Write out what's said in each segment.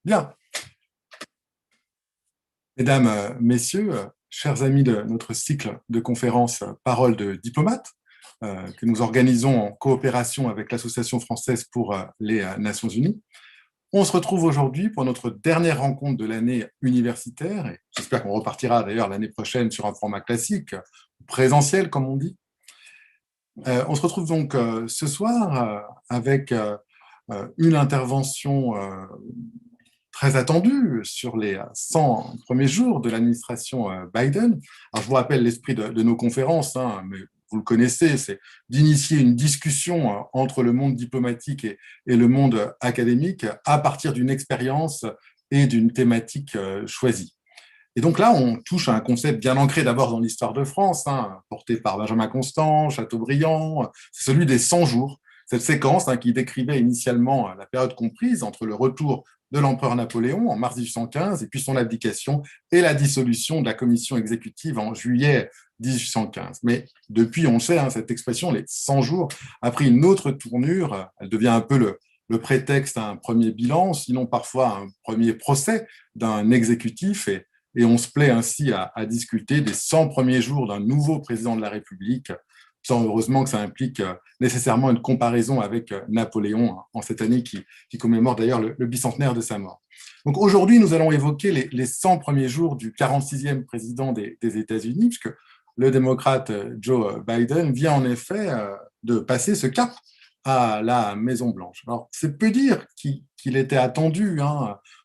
Bien, mesdames, messieurs, chers amis de notre cycle de conférences Paroles de diplomates, que nous organisons en coopération avec l'Association française pour les Nations Unies. On se retrouve aujourd'hui pour notre dernière rencontre de l'année universitaire, et j'espère qu'on repartira d'ailleurs l'année prochaine sur un format classique, présentiel comme on dit. On se retrouve donc ce soir avec une intervention très attendue sur les 100 premiers jours de l'administration Biden. Alors, je vous rappelle l'esprit de nos conférences, hein, mais vous le connaissez, c'est d'initier une discussion entre le monde diplomatique et le monde académique à partir d'une expérience et d'une thématique choisie. Et donc là, on touche à un concept bien ancré d'abord dans l'histoire de France, hein, porté par Benjamin Constant, Chateaubriand, c'est celui des 100 jours, cette séquence qui décrivait initialement la période comprise entre le retour de l'empereur Napoléon en mars 1815 et puis son abdication et la dissolution de la commission exécutive en juillet 1815. Mais depuis, on le sait, cette expression, les 100 jours, a pris une autre tournure. Elle devient un peu le prétexte à un premier bilan, sinon parfois un premier procès d'un exécutif. Et on se plaît ainsi à discuter des 100 premiers jours d'un nouveau président de la République, sans heureusement que ça implique nécessairement une comparaison avec Napoléon en cette année qui commémore d'ailleurs le bicentenaire de sa mort. Donc aujourd'hui, nous allons évoquer les 100 premiers jours du 46e président des États-Unis, puisque le démocrate Joe Biden vient en effet de passer ce cap à la Maison-Blanche. Alors, c'est peu dire qu'il était attendu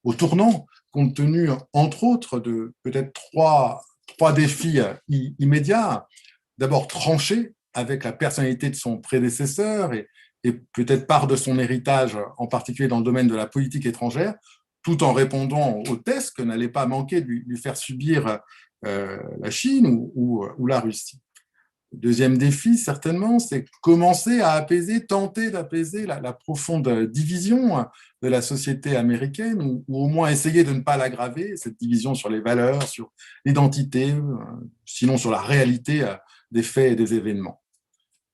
au tournant, compte tenu, entre autres, de peut-être trois défis immédiats. D'abord, trancher avec la personnalité de son prédécesseur et peut-être part de son héritage, en particulier dans le domaine de la politique étrangère, tout en répondant aux tests que n'allait pas manquer de lui faire subir la Chine ou la Russie. Deuxième défi, certainement, c'est commencer à apaiser, tenter d'apaiser la profonde division de la société américaine, ou au moins essayer de ne pas l'aggraver, cette division sur les valeurs, sur l'identité, sinon sur la réalité des faits et des événements.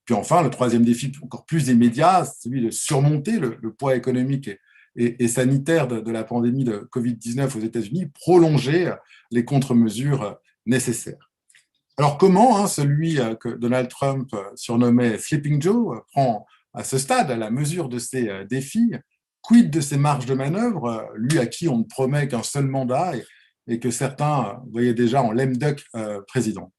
Puis enfin, le troisième défi, encore plus immédiat, c'est celui de surmonter le poids économique et sanitaire de la pandémie de Covid-19 aux États-Unis, prolonger les contre-mesures nécessaires. Alors comment celui que Donald Trump surnommait Sleeping Joe prend à ce stade la mesure de ces défis, quid de ses marges de manœuvre, lui à qui on ne promet qu'un seul mandat et que certains voyaient déjà en lame duck président.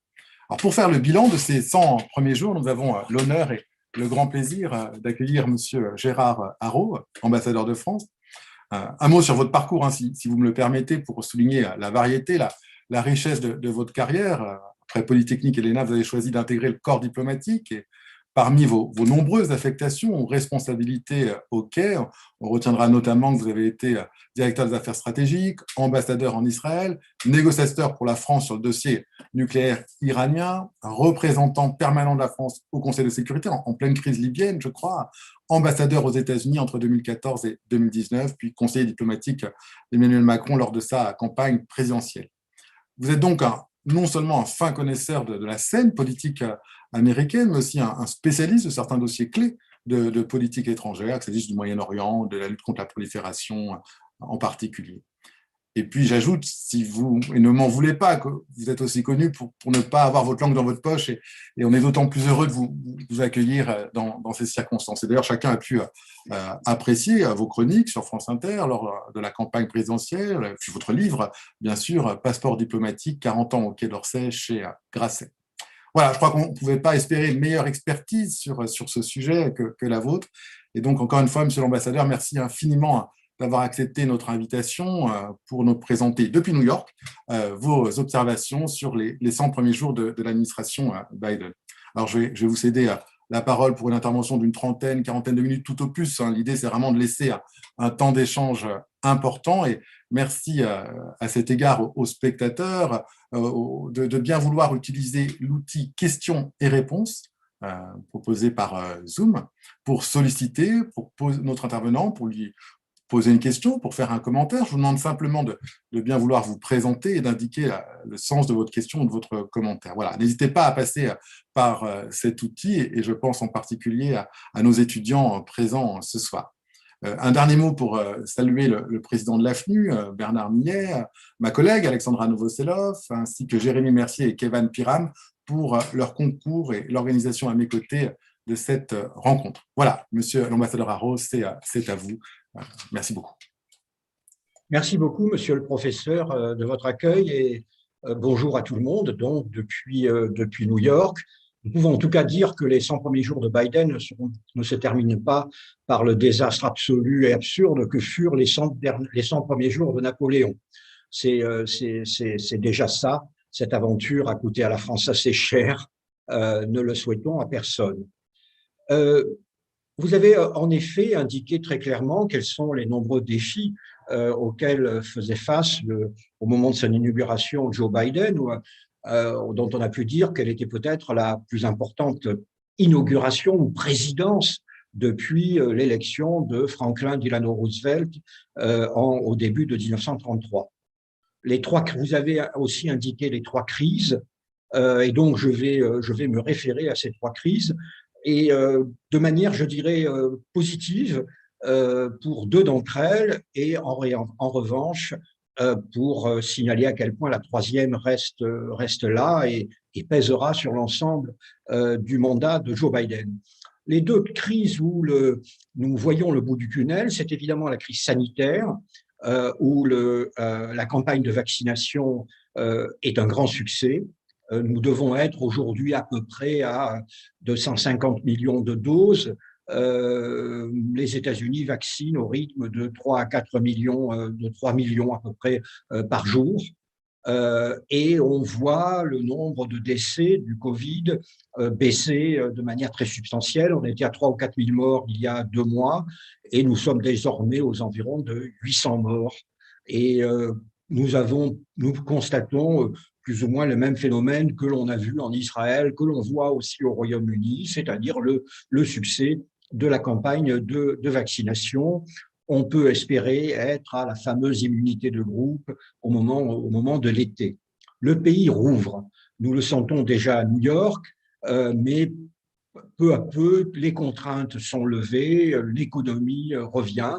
Alors pour faire le bilan de ces 100 premiers jours, nous avons l'honneur et le grand plaisir d'accueillir M. Gérard Haraud, ambassadeur de France. Un mot sur votre parcours, si vous me le permettez, pour souligner la variété, la richesse de votre carrière. Après Polytechnique et l'ENA, vous avez choisi d'intégrer le corps diplomatique et parmi vos nombreuses affectations ou responsabilités au Quai, on retiendra notamment que vous avez été directeur des affaires stratégiques, ambassadeur en Israël, négociateur pour la France sur le dossier nucléaire iranien, représentant permanent de la France au Conseil de sécurité en pleine crise libyenne, je crois, ambassadeur aux États-Unis entre 2014 et 2019, puis conseiller diplomatique d'Emmanuel Macron lors de sa campagne présidentielle. Vous êtes donc non seulement un fin connaisseur de la scène politique américaine, mais aussi un spécialiste de certains dossiers clés de politique étrangère, que ce soit du Moyen-Orient, de la lutte contre la prolifération en particulier. Et puis j'ajoute, si vous et ne m'en voulez pas, que vous êtes aussi connu pour ne pas avoir votre langue dans votre poche, et on est d'autant plus heureux de vous accueillir dans ces circonstances. Et d'ailleurs, chacun a pu apprécier vos chroniques sur France Inter lors de la campagne présidentielle, puis votre livre, bien sûr, Passeport diplomatique, 40 ans au Quai d'Orsay chez Grasset. Voilà, je crois qu'on ne pouvait pas espérer une meilleure expertise sur ce sujet que la vôtre. Et donc, encore une fois, Monsieur l'ambassadeur, merci infiniment d'avoir accepté notre invitation pour nous présenter depuis New York vos observations sur les 100 premiers jours de l'administration Biden. Alors, je vais vous céder la parole pour une intervention d'une quarantaine de minutes tout au plus. L'idée, c'est vraiment de laisser un temps d'échange important et merci à cet égard aux spectateurs de bien vouloir utiliser l'outil questions et réponses proposé par Zoom pour solliciter pour notre intervenant, pour lui poser une question, pour faire un commentaire. Je vous demande simplement de bien vouloir vous présenter et d'indiquer le sens de votre question ou de votre commentaire. Voilà, n'hésitez pas à passer par cet outil et je pense en particulier à nos étudiants présents ce soir. Un dernier mot pour saluer le président de l'AFNU, Bernard Millet, ma collègue Alexandra Novoselov, ainsi que Jérémy Mercier et Kevan Piram pour leur concours et l'organisation à mes côtés de cette rencontre. Voilà, monsieur l'ambassadeur Haro, c'est à vous. Merci beaucoup. Merci beaucoup, monsieur le professeur, de votre accueil et bonjour à tout le monde. Donc, depuis New York, nous pouvons en tout cas dire que les 100 premiers jours de Biden ne se terminent pas par le désastre absolu et absurde que furent les 100 premiers jours de Napoléon. C'est déjà ça. Cette aventure a coûté à la France assez cher. Ne le souhaitons à personne. Vous avez en effet indiqué très clairement quels sont les nombreux défis auxquels faisait face au moment de son inauguration Joe Biden, dont on a pu dire qu'elle était peut-être la plus importante inauguration ou présidence depuis l'élection de Franklin Delano Roosevelt au début de 1933. Vous avez aussi indiqué les 3 crises, et donc je vais me référer à ces 3 crises, et de manière, je dirais, positive pour 2 d'entre elles, et en revanche, pour signaler à quel point la 3e reste là et pèsera sur l'ensemble du mandat de Joe Biden. Les 2 crises où nous voyons le bout du tunnel, c'est évidemment la crise sanitaire, où la campagne de vaccination est un grand succès. Nous devons être aujourd'hui à peu près à 250 millions de doses. Les États-Unis vaccinent au rythme de 3 à 4 millions, de 3 millions à peu près par jour. Et on voit le nombre de décès du Covid baisser de manière très substantielle. On était à 3 ou 4 000 morts il y a 2 mois et nous sommes désormais aux environs de 800 morts. Et nous constatons plus ou moins le même phénomène que l'on a vu en Israël, que l'on voit aussi au Royaume-Uni, c'est-à-dire le succès de la campagne de vaccination. On peut espérer être à la fameuse immunité de groupe au moment de l'été. Le pays rouvre. Nous le sentons déjà à New York, mais peu à peu, les contraintes sont levées, l'économie revient.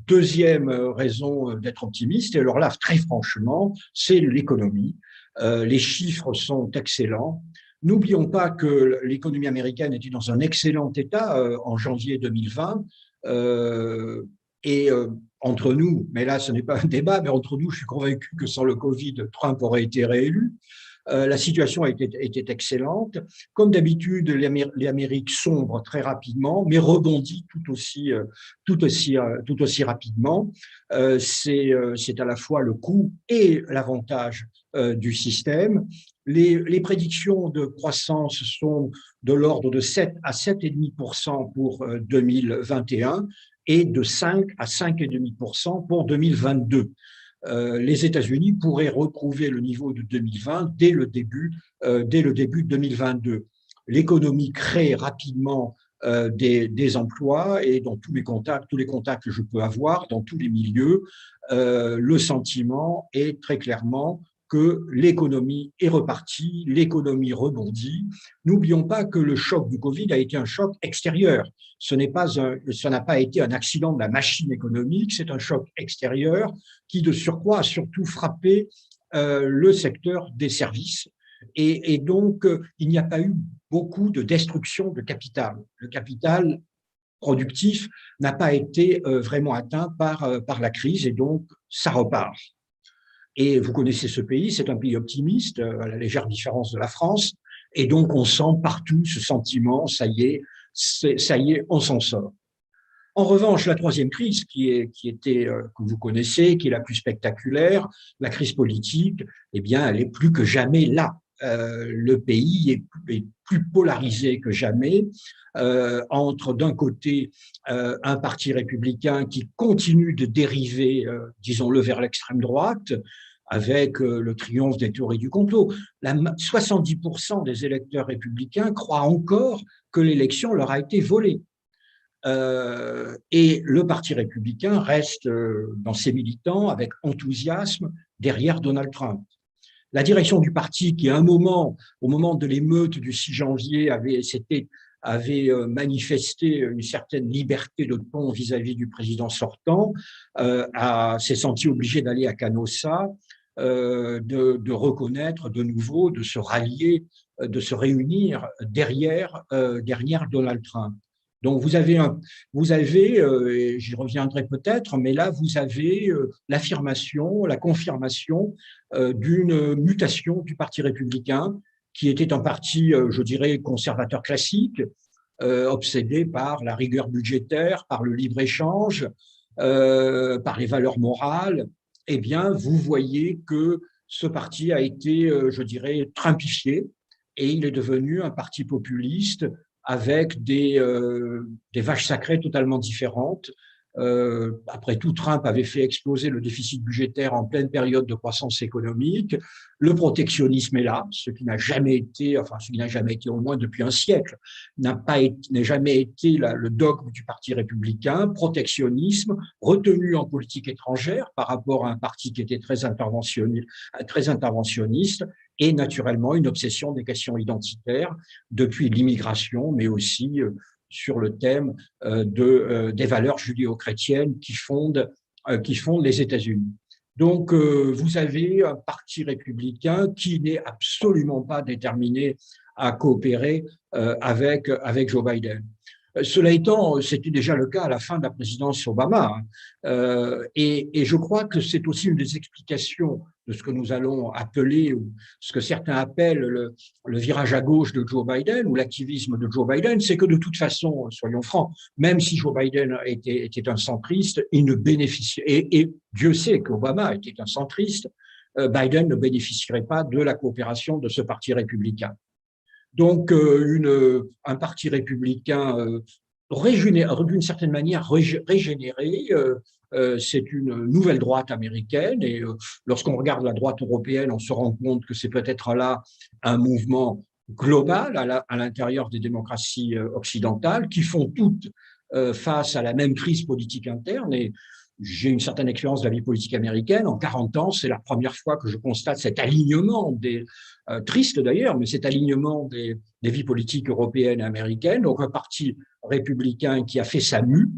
Deuxième raison d'être optimiste, et alors là, très franchement, c'est l'économie. Les chiffres sont excellents. N'oublions pas que l'économie américaine était dans un excellent état en janvier 2020. Entre nous, mais là, ce n'est pas un débat, mais entre nous, je suis convaincu que sans le Covid, Trump aurait été réélu. La situation était excellente. Comme d'habitude, l'Amérique sombre très rapidement, mais rebondit tout aussi rapidement. C'est à la fois le coût et l'avantage du système. Les prédictions de croissance sont de l'ordre de 7 à 7,5% pour 2021 et de 5 à 5,5% pour 2022. Les États-Unis pourraient retrouver le niveau de 2020 dès le début de 2022. L'économie crée rapidement des emplois et dans tous les contacts que je peux avoir, dans tous les milieux, le sentiment est très clairement que l'économie est repartie, l'économie rebondit. N'oublions pas que le choc du Covid a été un choc extérieur. Ça n'a pas été un accident de la machine économique, c'est un choc extérieur qui, de surcroît, a surtout frappé le secteur des services. Et donc, il n'y a pas eu beaucoup de destruction de capital. Le capital productif n'a pas été vraiment atteint par la crise et donc, ça repart. Et vous connaissez ce pays, c'est un pays optimiste, à la légère différence de la France. Et donc, on sent partout ce sentiment, ça y est, on s'en sort. En revanche, la 3e crise, que vous connaissez, qui est la plus spectaculaire, la crise politique, eh bien, elle est plus que jamais là. Le pays est plus polarisé que jamais, entre d'un côté un parti républicain qui continue de dériver, disons-le, vers l'extrême droite, avec le triomphe des théories du complot. 70% des électeurs républicains croient encore que l'élection leur a été volée. Et le Parti républicain reste dans ses militants avec enthousiasme derrière Donald Trump. La direction du parti, qui à un moment, au moment de l'émeute du 6 janvier, s'était avait manifesté une certaine liberté de ton vis-à-vis du président sortant, s'est senti obligé d'aller à Canossa, de reconnaître de nouveau, de se rallier, de se réunir derrière Donald Trump. Donc vous avez, j'y reviendrai peut-être, mais là vous avez l'affirmation, la confirmation d'une mutation du Parti républicain, qui était un parti, je dirais, conservateur classique, obsédé par la rigueur budgétaire, par le libre-échange, par les valeurs morales. Eh bien, vous voyez que ce parti a été, je dirais, trumpifié, et il est devenu un parti populiste avec des vaches sacrées totalement différentes. Après tout, Trump avait fait exploser le déficit budgétaire en pleine période de croissance économique. Le protectionnisme est là, ce qui n'a jamais été, enfin, ce qui n'a jamais été au moins depuis un siècle, n'a jamais été le dogme du Parti républicain. Protectionnisme, retenu en politique étrangère par rapport à un parti qui était très interventionniste, et naturellement une obsession des questions identitaires depuis l'immigration, mais aussi sur le thème des valeurs judéo-chrétiennes qui fondent les États-Unis. Donc, vous avez un parti républicain qui n'est absolument pas déterminé à coopérer avec Joe Biden. Cela étant, c'était déjà le cas à la fin de la présidence Obama. Et je crois que c'est aussi une des explications de ce que nous allons appeler, ou ce que certains appellent le virage à gauche de Joe Biden, ou l'activisme de Joe Biden, c'est que de toute façon, soyons francs, même si Joe Biden était un centriste, il ne bénéficiait, et Dieu sait qu'Obama était un centriste, Biden ne bénéficierait pas de la coopération de ce parti républicain. Donc, un parti républicain d'une certaine manière régénéré, c'est une nouvelle droite américaine, et lorsqu'on regarde la droite européenne, on se rend compte que c'est peut-être là un mouvement global à l'intérieur des démocraties occidentales, qui font toutes face à la même crise politique interne. Et j'ai une certaine expérience de la vie politique américaine. En 40 ans, c'est la première fois que je constate cet alignement triste d'ailleurs, mais cet alignement des vies politiques européennes et américaines. Donc, un parti républicain qui a fait sa mue,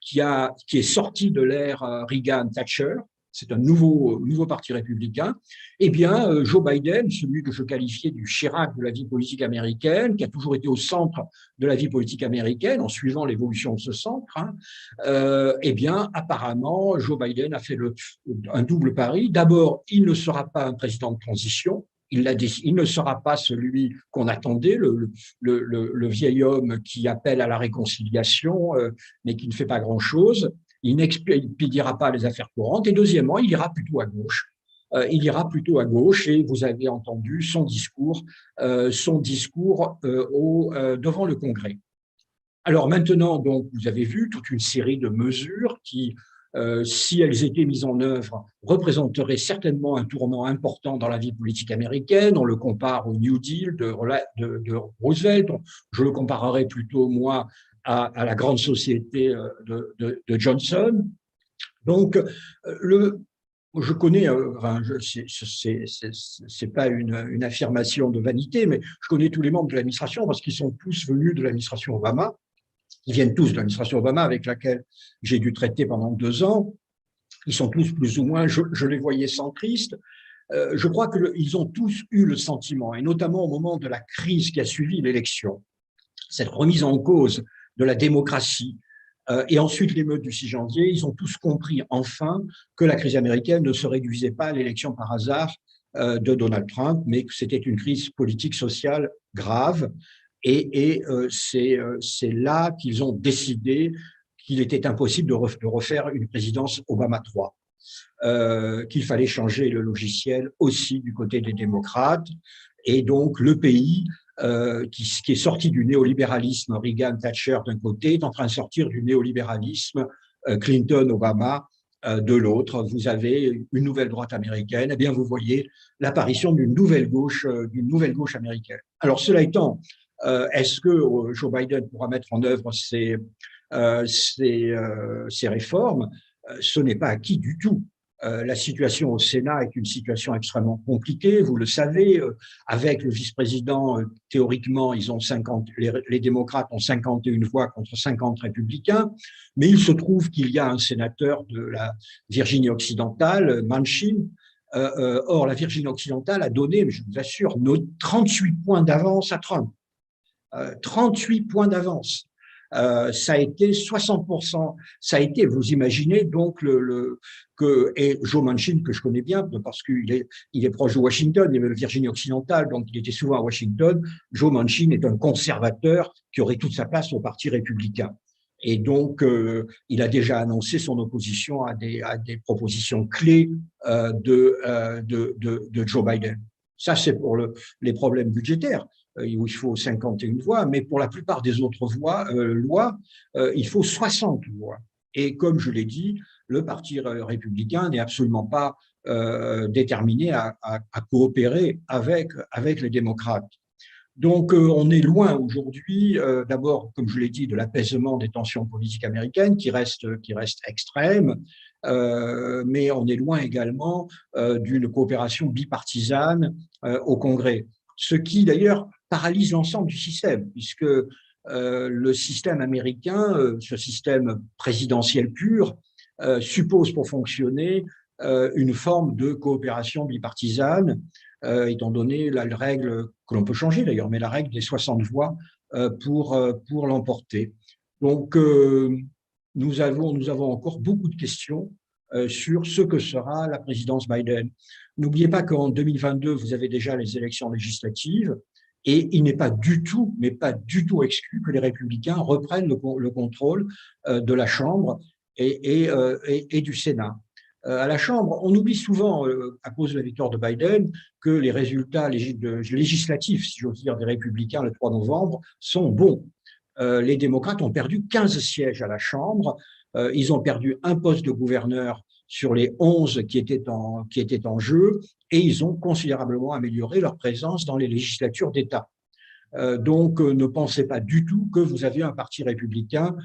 qui est sorti de l'ère Reagan-Thatcher. C'est un nouveau parti républicain. Eh bien, Joe Biden, celui que je qualifiais du Chirac de la vie politique américaine, qui a toujours été au centre de la vie politique américaine, en suivant l'évolution de ce centre, eh bien, apparemment, Joe Biden a fait un double pari. D'abord, il ne sera pas un président de transition. Il ne sera pas celui qu'on attendait, le vieil homme qui appelle à la réconciliation, mais qui ne fait pas grand-chose. Il n'expédiera pas les affaires courantes. Et deuxièmement, il ira plutôt à gauche. Et vous avez entendu son discours devant le Congrès. Alors maintenant, donc, vous avez vu toute une série de mesures qui, si elles étaient mises en œuvre, représenteraient certainement un tournant important dans la vie politique américaine. On le compare au New Deal de Roosevelt. Je le comparerais plutôt, moi, à la grande société de Johnson. Donc, je connais, c'est pas une affirmation de vanité, mais je connais tous les membres de l'administration parce qu'ils sont tous venus de l'administration Obama. Ils viennent tous de l'administration Obama, avec laquelle j'ai dû traiter pendant 2 ans. Ils sont tous plus ou moins, je les voyais centristes. Je crois qu'ils ont tous eu le sentiment, et notamment au moment de la crise qui a suivi l'élection, cette remise en cause de la démocratie, et ensuite l'émeute du 6 janvier, ils ont tous compris enfin que la crise américaine ne se réduisait pas à l'élection par hasard de Donald Trump, mais que c'était une crise politique sociale grave. Et c'est là qu'ils ont décidé qu'il était impossible de refaire une présidence Obama 3, qu'il fallait changer le logiciel aussi du côté des démocrates. Et donc, le pays qui est sorti du néolibéralisme Reagan-Thatcher d'un côté est en train de sortir du néolibéralisme Clinton-Obama de l'autre. Vous avez une nouvelle droite américaine. Eh bien, vous voyez l'apparition d'une nouvelle gauche américaine. Alors, cela étant, est-ce que Joe Biden pourra mettre en œuvre ces réformes? Ce n'est pas acquis du tout. La situation au Sénat est une situation extrêmement compliquée, vous le savez. Avec le vice-président, théoriquement, ils ont 50, les démocrates ont 51 voix contre 50 républicains, mais il se trouve qu'il y a un sénateur de la Virginie occidentale, Manchin. Or, la Virginie occidentale a donné, je vous assure, 38 points d'avance à Trump. 38 points d'avance. Ça a été 60%. Ça a été, vous imaginez donc et Joe Manchin, que je connais bien parce il est proche de Washington, il est de Virginie occidentale, donc il était souvent à Washington. Joe Manchin est un conservateur qui aurait toute sa place au Parti républicain. Et donc, il a déjà annoncé son opposition à des propositions clés de Joe Biden. Ça, c'est pour les problèmes budgétaires, où il faut 51 voix, mais pour la plupart des autres lois, il faut 60 voix. Et comme je l'ai dit, le Parti républicain n'est absolument pas déterminé à coopérer avec les démocrates. Donc, on est loin aujourd'hui, d'abord, comme je l'ai dit, de l'apaisement des tensions politiques américaines qui reste extrême, mais on est loin également d'une coopération bipartisane au Congrès. Ce qui, d'ailleurs, paralyse l'ensemble du système, puisque le système américain, ce système présidentiel pur, suppose pour fonctionner une forme de coopération bipartisane, étant donné la règle que l'on peut changer d'ailleurs, mais la règle des 60 voix pour l'emporter. Donc, nous avons encore beaucoup de questions sur ce que sera la présidence Biden. N'oubliez pas qu'en 2022, vous avez déjà les élections législatives et il n'est pas du tout, mais pas du tout exclu que les républicains reprennent le contrôle de la Chambre et du Sénat. À la Chambre, on oublie souvent, à cause de la victoire de Biden, que les résultats législatifs, si j'ose dire, des républicains le 3 novembre sont bons. Les démocrates ont perdu 15 sièges à la Chambre, ils ont perdu un poste de gouverneur sur les 11 qui étaient en jeu, et ils ont considérablement amélioré leur présence dans les législatures d'État. Donc, ne pensez pas du tout que vous avez un parti républicain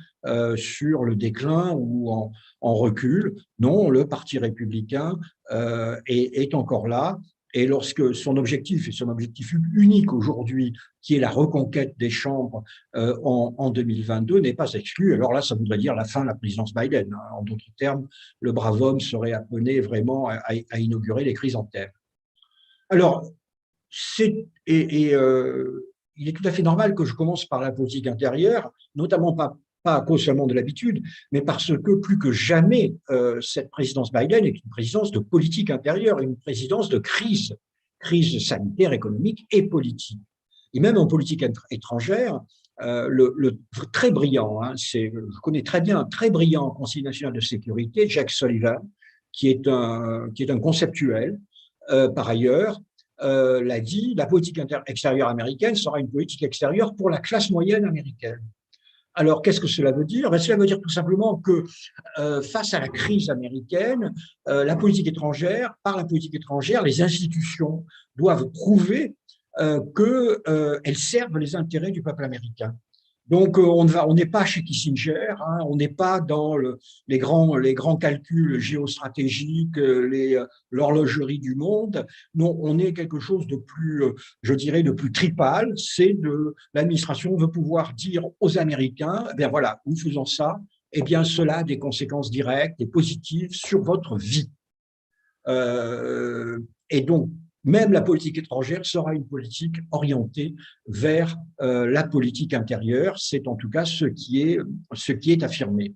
sur le déclin ou en recul. Non, le parti républicain est encore là. Et lorsque son objectif, et son objectif unique aujourd'hui, qui est la reconquête des chambres en 2022, n'est pas exclu, alors là, ça voudrait dire la fin de la présidence Biden. En d'autres termes, le brave homme serait appelé vraiment à inaugurer les chrysanthèmes. Alors, il est tout à fait normal que je commence par la politique intérieure, notamment pas à cause seulement de l'habitude, mais parce que plus que jamais, cette présidence Biden est une présidence de politique intérieure, une présidence de crise sanitaire, économique et politique. Et même en politique étrangère, le très brillant, je connais très bien un très brillant Conseil national de sécurité, Jack Sullivan, qui est un conceptuel, par ailleurs, l'a dit, la politique extérieure américaine sera une politique extérieure pour la classe moyenne américaine. Alors, qu'est-ce que cela veut dire? Cela veut dire tout simplement que face à la crise américaine, par la politique étrangère, les institutions doivent prouver qu'elles servent les intérêts du peuple américain. Donc, on n'est pas chez Kissinger, on n'est pas dans les grands calculs géostratégiques, l'horlogerie du monde. Non, on est quelque chose de plus, je dirais, de plus tribal. L'administration veut pouvoir dire aux Américains, eh bien voilà, nous faisons ça, eh bien cela a des conséquences directes et positives sur votre vie. Et donc, même la politique étrangère sera une politique orientée vers la politique intérieure. C'est en tout cas ce qui est affirmé.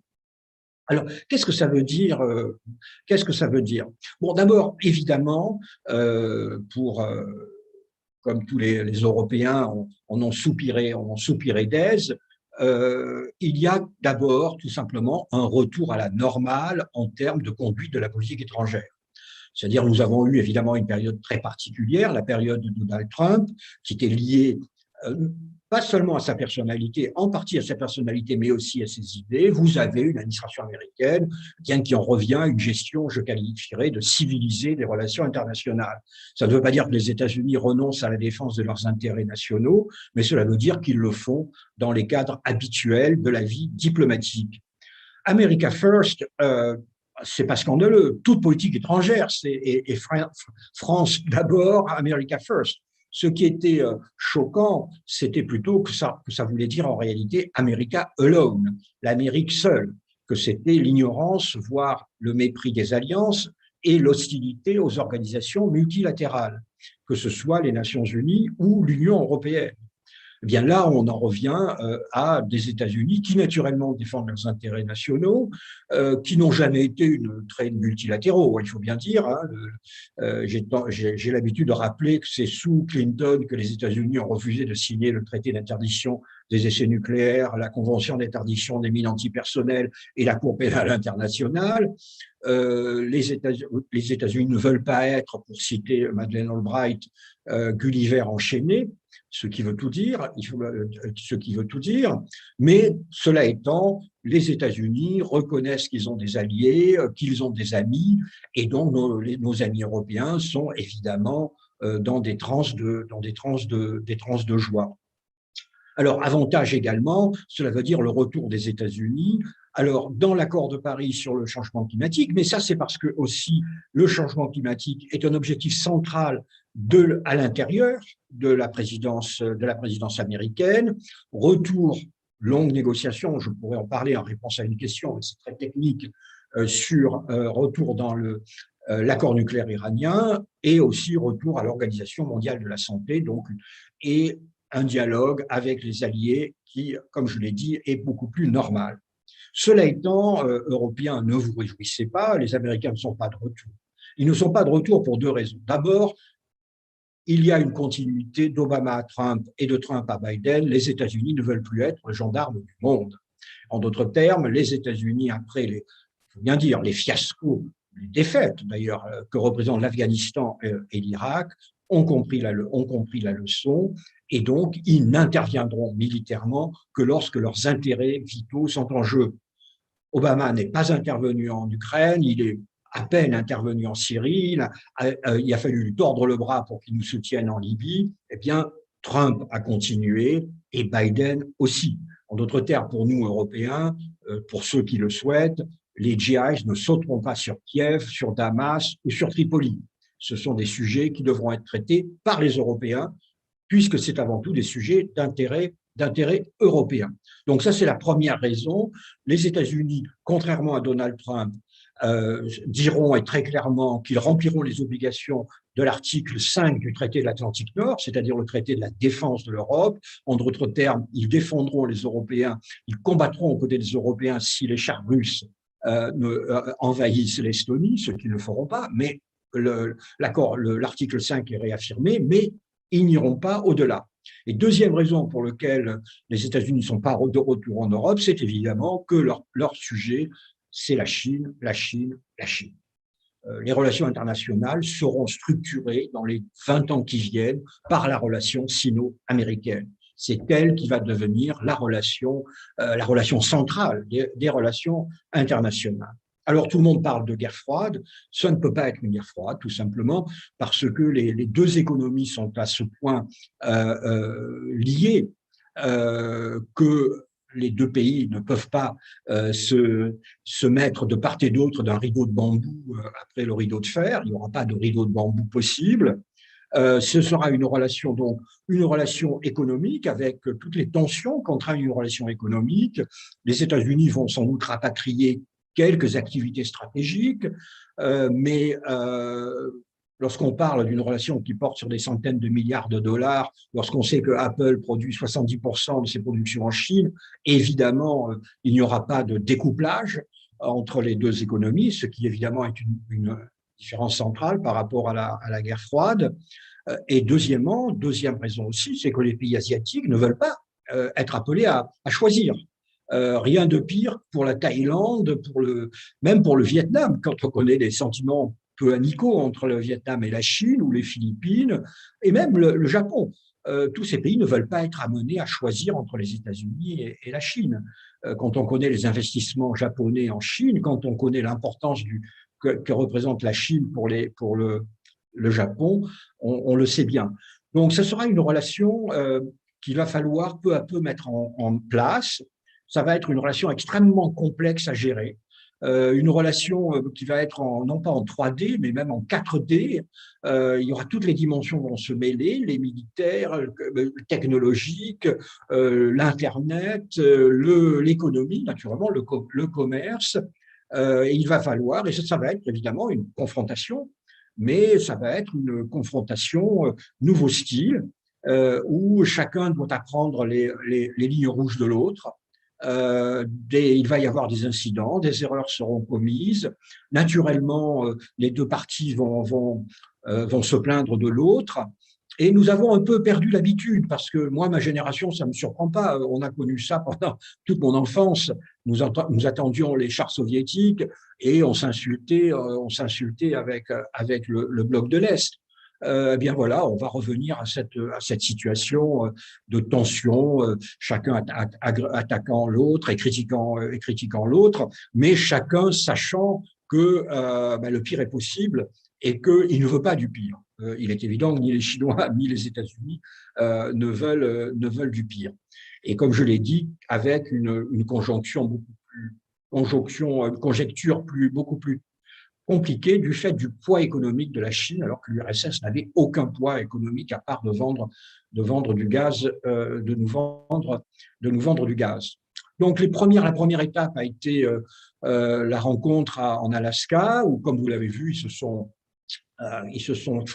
Alors, qu'est-ce que ça veut dire? Bon, d'abord, évidemment, comme tous les Européens en ont soupiré d'aise, il y a d'abord, tout simplement, un retour à la normale en termes de conduite de la politique étrangère. C'est-à-dire, nous avons eu évidemment une période très particulière, la période de Donald Trump, qui était liée pas seulement à sa personnalité, en partie à sa personnalité, mais aussi à ses idées. Vous avez une administration américaine qui en revient à une gestion, je qualifierais, de civiliser des relations internationales. Ça ne veut pas dire que les États-Unis renoncent à la défense de leurs intérêts nationaux, mais cela veut dire qu'ils le font dans les cadres habituels de la vie diplomatique. America First c'est pas scandaleux. Toute politique étrangère, et France d'abord, America first. Ce qui était choquant, c'était plutôt que ça voulait dire en réalité America alone, l'Amérique seule, que c'était l'ignorance, voire le mépris des alliances et l'hostilité aux organisations multilatérales, que ce soit les Nations Unies ou l'Union européenne. Eh bien là, on en revient à des États-Unis qui naturellement défendent leurs intérêts nationaux, qui n'ont jamais été une traîne multilatéraux, il faut bien dire. Hein. J'ai l'habitude de rappeler que c'est sous Clinton que les États-Unis ont refusé de signer le traité d'interdiction des essais nucléaires, la convention d'interdiction des mines antipersonnelles et la Cour pénale internationale. Les États-Unis ne veulent pas être, pour citer Madeleine Albright, Gulliver enchaîné, ce qui veut tout dire, mais cela étant, les États-Unis reconnaissent qu'ils ont des alliés, qu'ils ont des amis, et donc nos amis européens sont évidemment dans des transes de joie. Alors, avantage également, cela veut dire le retour des États-Unis. Alors, dans l'accord de Paris sur le changement climatique, mais ça, c'est parce que aussi le changement climatique est un objectif central à l'intérieur de la présidence américaine. Retour, longue négociation, je pourrais en parler en réponse à une question, mais c'est très technique, sur retour dans l'accord nucléaire iranien et aussi retour à l'Organisation mondiale de la santé, donc, et un dialogue avec les alliés qui, comme je l'ai dit, est beaucoup plus normal. Cela étant, Européens, ne vous réjouissez pas, les Américains ne sont pas de retour. Ils ne sont pas de retour pour deux raisons. D'abord, il y a une continuité d'Obama à Trump et de Trump à Biden. Les États-Unis ne veulent plus être les gendarmes du monde. En d'autres termes, les États-Unis, après il faut bien dire, les fiascos, les défaites d'ailleurs, que représentent l'Afghanistan et l'Irak, ont compris la leçon, et donc ils n'interviendront militairement que lorsque leurs intérêts vitaux sont en jeu. Obama n'est pas intervenu en Ukraine, il est à peine intervenu en Syrie, il a fallu lui tordre le bras pour qu'il nous soutienne en Libye. Eh bien, Trump a continué et Biden aussi. En d'autres termes, pour nous, Européens, pour ceux qui le souhaitent, les GIs ne sauteront pas sur Kiev, sur Damas ou sur Tripoli. Ce sont des sujets qui devront être traités par les Européens, puisque c'est avant tout des sujets d'intérêt européen. Donc ça, c'est la première raison. Les États-Unis, contrairement à Donald Trump, diront et très clairement qu'ils rempliront les obligations de l'article 5 du traité de l'Atlantique Nord, c'est-à-dire le traité de la défense de l'Europe. En d'autres termes, ils défendront les Européens, ils combattront aux côtés des Européens si les chars russes envahissent l'Estonie, ce qu'ils ne feront pas, mais l'article 5 est réaffirmé, mais ils n'iront pas au-delà. Et deuxième raison pour laquelle les États-Unis ne sont pas de retour en Europe, c'est évidemment que leur sujet, c'est la Chine, la Chine, la Chine. Les relations internationales seront structurées dans les 20 ans qui viennent par la relation sino-américaine. C'est elle qui va devenir la relation centrale des relations internationales. Alors, tout le monde parle de guerre froide. Ça ne peut pas être une guerre froide, tout simplement, parce que les deux économies sont à ce point liées que les deux pays ne peuvent pas se mettre de part et d'autre d'un rideau de bambou après le rideau de fer. Il n'y aura pas de rideau de bambou possible. Ce sera une relation, donc, une relation économique avec toutes les tensions qu'entraîne une relation économique. Les États-Unis vont sans doute rapatrier quelques activités stratégiques, mais lorsqu'on parle d'une relation qui porte sur des centaines de milliards de dollars, lorsqu'on sait que Apple produit 70% de ses productions en Chine, évidemment, il n'y aura pas de découplage entre les deux économies, ce qui évidemment est une différence centrale par rapport à la guerre froide. Et deuxième raison aussi, c'est que les pays asiatiques ne veulent pas être appelés à choisir. Rien de pire pour la Thaïlande, même pour le Vietnam, quand on connaît les sentiments peu amicaux entre le Vietnam et la Chine ou les Philippines, et même le Japon. Tous ces pays ne veulent pas être amenés à choisir entre les États-Unis et la Chine. Quand on connaît les investissements japonais en Chine, quand on connaît l'importance que représente la Chine pour le Japon, on le sait bien. Donc, ce sera une relation qu'il va falloir peu à peu mettre en place. Ça va être une relation extrêmement complexe à gérer. une relation qui va être non pas en 3D, mais même en 4D. Il y aura toutes les dimensions vont se mêler, les militaires, le technologique, l'Internet, l'économie, naturellement, le commerce. Et il va falloir, et ça va être évidemment une confrontation, mais ça va être une confrontation nouveau style, où chacun doit apprendre les lignes rouges de l'autre. Il va y avoir des incidents, des erreurs seront commises. Naturellement, les deux parties vont se plaindre de l'autre. Et nous avons un peu perdu l'habitude, parce que moi, ma génération, ça ne me surprend pas. On a connu ça pendant toute mon enfance. Nous attendions les chars soviétiques et on s'insultait avec le bloc de l'Est. Eh bien voilà, on va revenir à cette situation de tension, chacun attaquant l'autre et critiquant l'autre, mais chacun sachant que le pire est possible et qu'il ne veut pas du pire. Il est évident que ni les Chinois ni les États-Unis ne veulent du pire. Et comme je l'ai dit, avec une conjecture beaucoup plus compliqué du fait du poids économique de la Chine, alors que l'URSS n'avait aucun poids économique à part de vendre du gaz, de nous vendre du gaz. Donc la première étape a été la rencontre en Alaska, où, comme vous l'avez vu, ils se sont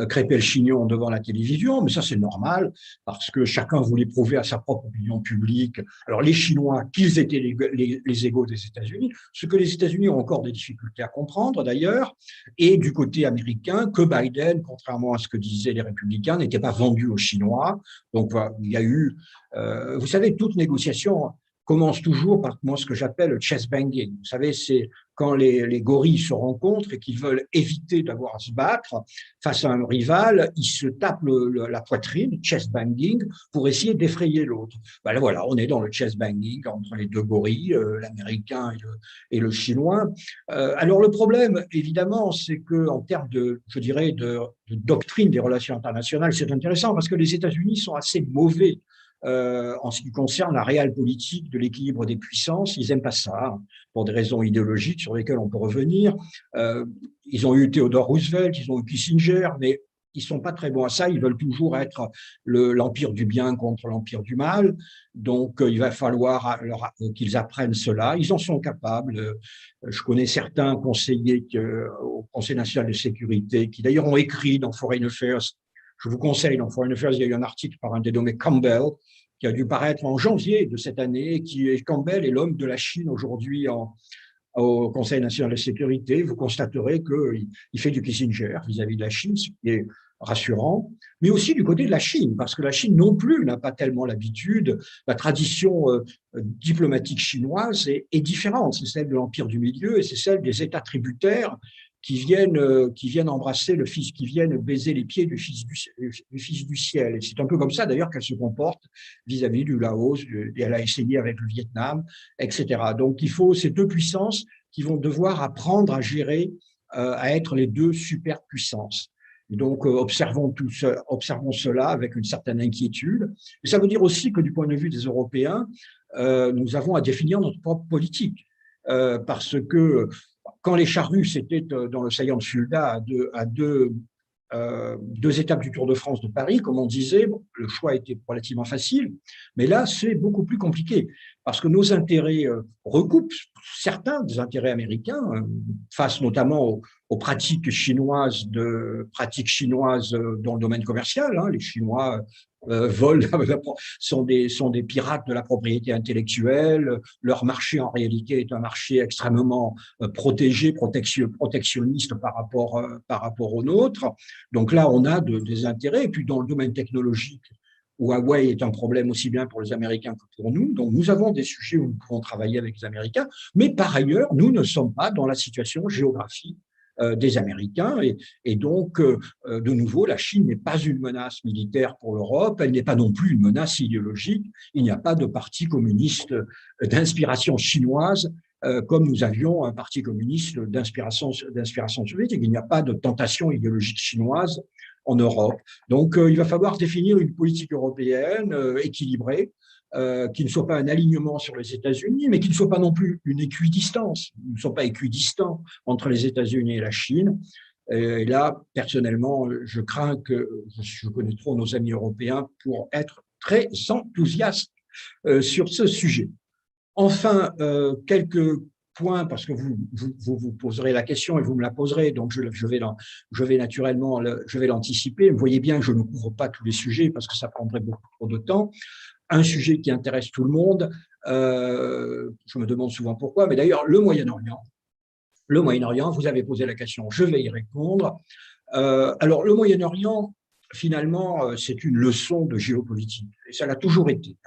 crêpés le chignon devant la télévision, mais ça c'est normal parce que chacun voulait prouver à sa propre opinion publique, alors les Chinois, qu'ils étaient les égaux des États-Unis, ce que les États-Unis ont encore des difficultés à comprendre d'ailleurs, et du côté américain, que Biden, contrairement à ce que disaient les républicains, n'était pas vendu aux Chinois. Donc il y a eu, vous savez, toute négociation commence toujours par ce que j'appelle le chest banging. Vous savez, c'est quand les gorilles se rencontrent et qu'ils veulent éviter d'avoir à se battre face à un rival, ils se tapent la poitrine, chest banging, pour essayer d'effrayer l'autre. Ben là, voilà, on est dans le chest banging entre les deux gorilles, l'américain et le chinois. Alors le problème, évidemment, c'est qu'en termes je dirais, de doctrine des relations internationales, c'est intéressant parce que les États-Unis sont assez mauvais en ce qui concerne la réelle politique de l'équilibre des puissances. Ils n'aiment pas ça, pour des raisons idéologiques sur lesquelles on peut revenir. Ils ont eu Theodore Roosevelt, ils ont eu Kissinger, mais ils ne sont pas très bons à ça. Ils veulent toujours être l'empire du bien contre l'empire du mal. Donc, il va falloir qu'ils apprennent cela. Ils en sont capables. Je connais certains conseillers au Conseil national de sécurité qui, d'ailleurs, ont écrit dans Foreign Affairs. Je vous conseille, dans Foreign Affairs, il y a eu un article par un dénommé Campbell, qui a dû paraître en janvier de cette année, Campbell est l'homme de la Chine aujourd'hui au Conseil national de sécurité. Vous constaterez qu'il fait du Kissinger vis-à-vis de la Chine, ce qui est rassurant, mais aussi du côté de la Chine, parce que la Chine non plus n'a pas tellement l'habitude. La tradition diplomatique chinoise est différente, c'est celle de l'Empire du Milieu et c'est celle des États tributaires qui viennent embrasser le fils, qui viennent baiser les pieds du fils du ciel. Et c'est un peu comme ça d'ailleurs qu'elle se comporte vis-à-vis du Laos, et elle a essayé avec le Vietnam, etc. Donc il faut ces deux puissances qui vont devoir apprendre à gérer, à être les deux superpuissances. Et donc observons cela avec une certaine inquiétude. Et ça veut dire aussi que du point de vue des Européens, nous avons à définir notre propre politique, parce que quand les chars russes étaient dans le saillant de Fulda à deux étapes du Tour de France de Paris, comme on disait, bon, le choix était relativement facile, mais là, c'est beaucoup plus compliqué, parce que nos intérêts recoupent certains des intérêts américains, face notamment aux pratiques chinoises dans le domaine commercial. Hein. Les Chinois volent, sont des pirates de la propriété intellectuelle. Leur marché, en réalité, est un marché extrêmement protégé, protectionniste par rapport au nôtre. Donc là, on a des intérêts. Et puis, dans le domaine technologique, Huawei est un problème aussi bien pour les Américains que pour nous. Donc, nous avons des sujets où nous pouvons travailler avec les Américains. Mais par ailleurs, nous ne sommes pas dans la situation géographique des Américains. Et donc, de nouveau, la Chine n'est pas une menace militaire pour l'Europe. Elle n'est pas non plus une menace idéologique. Il n'y a pas de parti communiste d'inspiration chinoise comme nous avions un parti communiste d'inspiration soviétique. Il n'y a pas de tentation idéologique chinoise en Europe. Donc, il va falloir définir une politique européenne équilibrée qui ne soit pas un alignement sur les États-Unis, mais qui ne soit pas non plus une équidistance. Nous ne sommes pas équidistants entre les États-Unis et la Chine. Et là, personnellement, je crains que je connais trop nos amis européens pour être très enthousiastes sur ce sujet. Enfin, quelques points, parce que vous poserez la question et vous me la poserez, donc je vais naturellement l'anticiper. Vous voyez bien que je ne couvre pas tous les sujets parce que ça prendrait beaucoup trop de temps. Un sujet qui intéresse tout le monde, je me demande souvent pourquoi, mais d'ailleurs, le Moyen-Orient. Le Moyen-Orient, vous avez posé la question, je vais y répondre. Alors, le Moyen-Orient, finalement, c'est une leçon de géopolitique. Et ça l'a toujours été.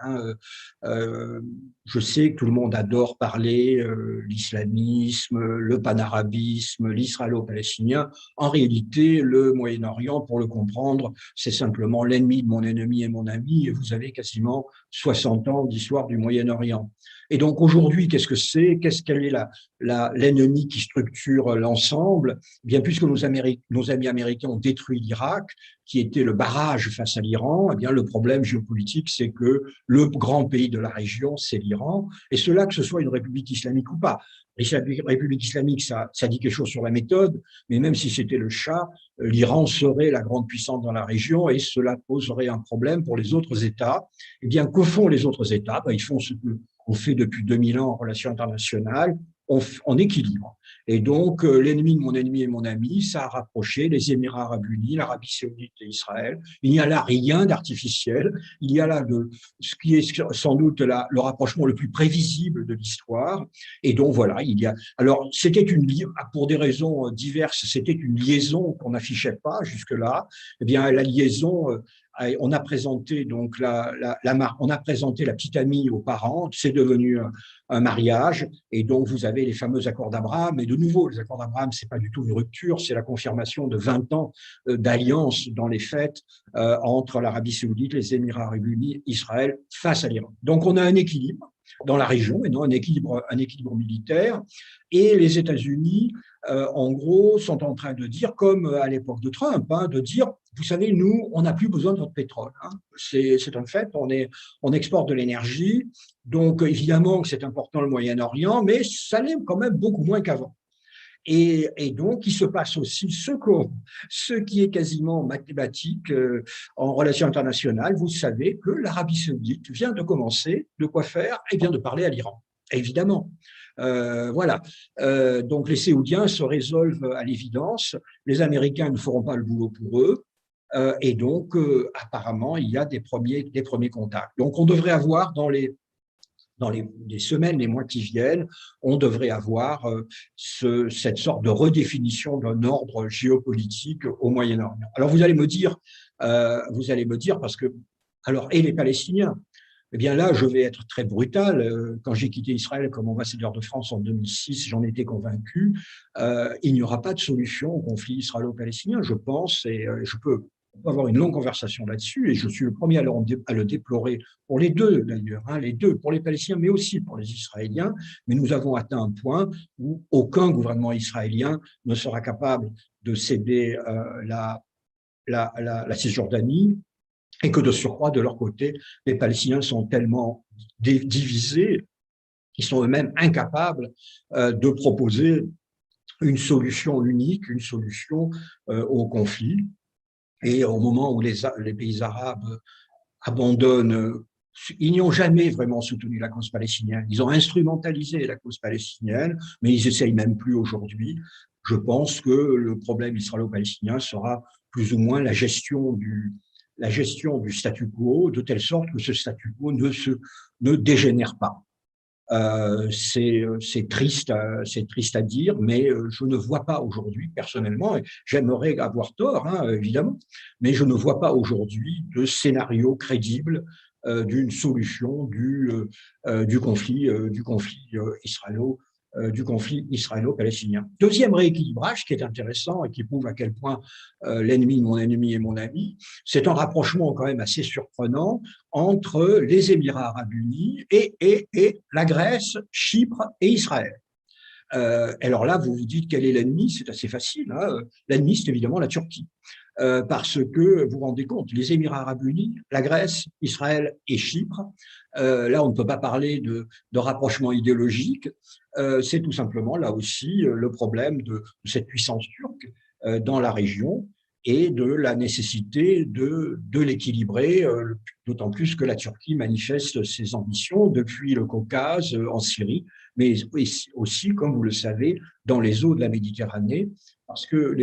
Je sais que tout le monde adore parler l'islamisme, le panarabisme, l'israélo-palestinien. En réalité, le Moyen-Orient, pour le comprendre, c'est simplement l'ennemi de mon ennemi et mon ami. Et vous avez quasiment 60 ans d'histoire du Moyen-Orient. Et donc aujourd'hui, qu'est-ce que c'est? Quelle est l'ennemi qui structure l'ensemble? Bien, puisque nos amis américains ont détruit l'Irak, qui était le barrage face à l'Iran, eh bien, le problème géopolitique, c'est que le grand pays de la région, c'est l'Iran, et cela, que ce soit une république islamique ou pas. La république islamique, ça dit quelque chose sur la méthode, mais même si c'était le Shah, l'Iran serait la grande puissance dans la région, et cela poserait un problème pour les autres États. Eh bien, que font les autres États? Ils font ce qu'on fait depuis 2000 ans en relations internationales, on équilibre. Et donc, l'ennemi de mon ennemi et mon ami, ça a rapproché les Émirats arabes unis, l'Arabie saoudite et Israël. Il n'y a là rien d'artificiel. Il y a là ce qui est sans doute le rapprochement le plus prévisible de l'histoire. Et donc, voilà, il y a. Alors, c'était pour des raisons diverses, c'était une liaison qu'on n'affichait pas jusque-là. Eh bien, la liaison. On a présenté donc on a présenté la petite amie aux parents, c'est devenu un mariage, et donc vous avez les fameux accords d'Abraham. Et de nouveau, les accords d'Abraham, c'est pas du tout une rupture, c'est la confirmation de 20 ans d'alliance dans les faits entre l'Arabie saoudite, les Émirats arabes unis, Israël face à l'Iran. Donc on a un équilibre dans la région, et non un équilibre militaire. Et les États-Unis, en gros, sont en train de dire, comme à l'époque de Trump, de dire, vous savez, nous, on n'a plus besoin de votre pétrole. C'est un fait, on exporte de l'énergie, donc évidemment que c'est important le Moyen-Orient, mais ça l'est quand même beaucoup moins qu'avant. Et donc, il se passe aussi ce qui est quasiment mathématique en relations internationales. Vous savez que l'Arabie saoudite vient de commencer, de quoi faire? Et vient de parler à l'Iran, évidemment. Voilà. Donc, les Saoudiens se résolvent à l'évidence. Les Américains ne feront pas le boulot pour eux. Et donc, apparemment, il y a des premiers contacts. Donc, on devrait avoir dans les semaines, les mois qui viennent, on devrait avoir cette sorte de redéfinition d'un ordre géopolitique au Moyen-Orient. Alors, vous allez me dire, parce que, alors, et les Palestiniens, eh bien là, je vais être très brutal. Quand j'ai quitté Israël comme ambassadeur de France en 2006, j'en étais convaincu, il n'y aura pas de solution au conflit israélo-palestinien, je pense, et on peut avoir une longue conversation là-dessus, et je suis le premier à le déplorer, pour les deux d'ailleurs, les deux, pour les Palestiniens, mais aussi pour les Israéliens. Mais nous avons atteint un point où aucun gouvernement israélien ne sera capable de céder la Cisjordanie, et que de surcroît, de leur côté, les Palestiniens sont tellement divisés qu'ils sont eux-mêmes incapables de proposer une solution unique, une solution au conflit. Et au moment où les pays arabes abandonnent, ils n'ont jamais vraiment soutenu la cause palestinienne. Ils ont instrumentalisé la cause palestinienne, mais ils n'essayent même plus aujourd'hui. Je pense que le problème israélo-palestinien sera plus ou moins la gestion du statu quo, de telle sorte que ce statu quo ne dégénère pas. C'est triste à dire, mais je ne vois pas aujourd'hui, personnellement, et j'aimerais avoir tort, évidemment, mais je ne vois pas aujourd'hui de scénario crédible d'une solution du conflit israélo-palestinien. Deuxième rééquilibrage qui est intéressant et qui prouve à quel point l'ennemi de mon ennemi est mon ami, c'est un rapprochement quand même assez surprenant entre les Émirats arabes unis et la Grèce, Chypre et Israël. Alors là, vous vous dites quel est l'ennemi, c'est assez facile, hein. L'ennemi, c'est évidemment la Turquie. Parce que vous vous rendez compte, les Émirats arabes unis, la Grèce, Israël et Chypre, là on ne peut pas parler de rapprochement idéologique, c'est tout simplement là aussi le problème de cette puissance turque dans la région et de la nécessité de l'équilibrer, d'autant plus que la Turquie manifeste ses ambitions depuis le Caucase, en Syrie, mais aussi, comme vous le savez, dans les eaux de la Méditerranée, parce que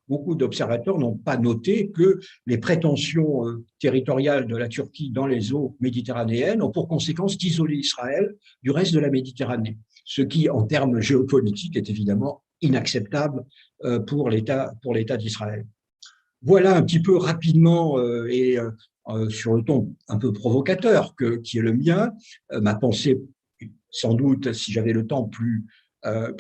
beaucoup d'observateurs n'ont pas noté que les prétentions territoriales de la Turquie dans les eaux méditerranéennes ont pour conséquence d'isoler Israël du reste de la Méditerranée, ce qui, en termes géopolitiques, est évidemment inacceptable pour l'État d'Israël. Voilà un petit peu rapidement sur le ton un peu provocateur qui est le mien, ma pensée sans doute, si j'avais le temps, plus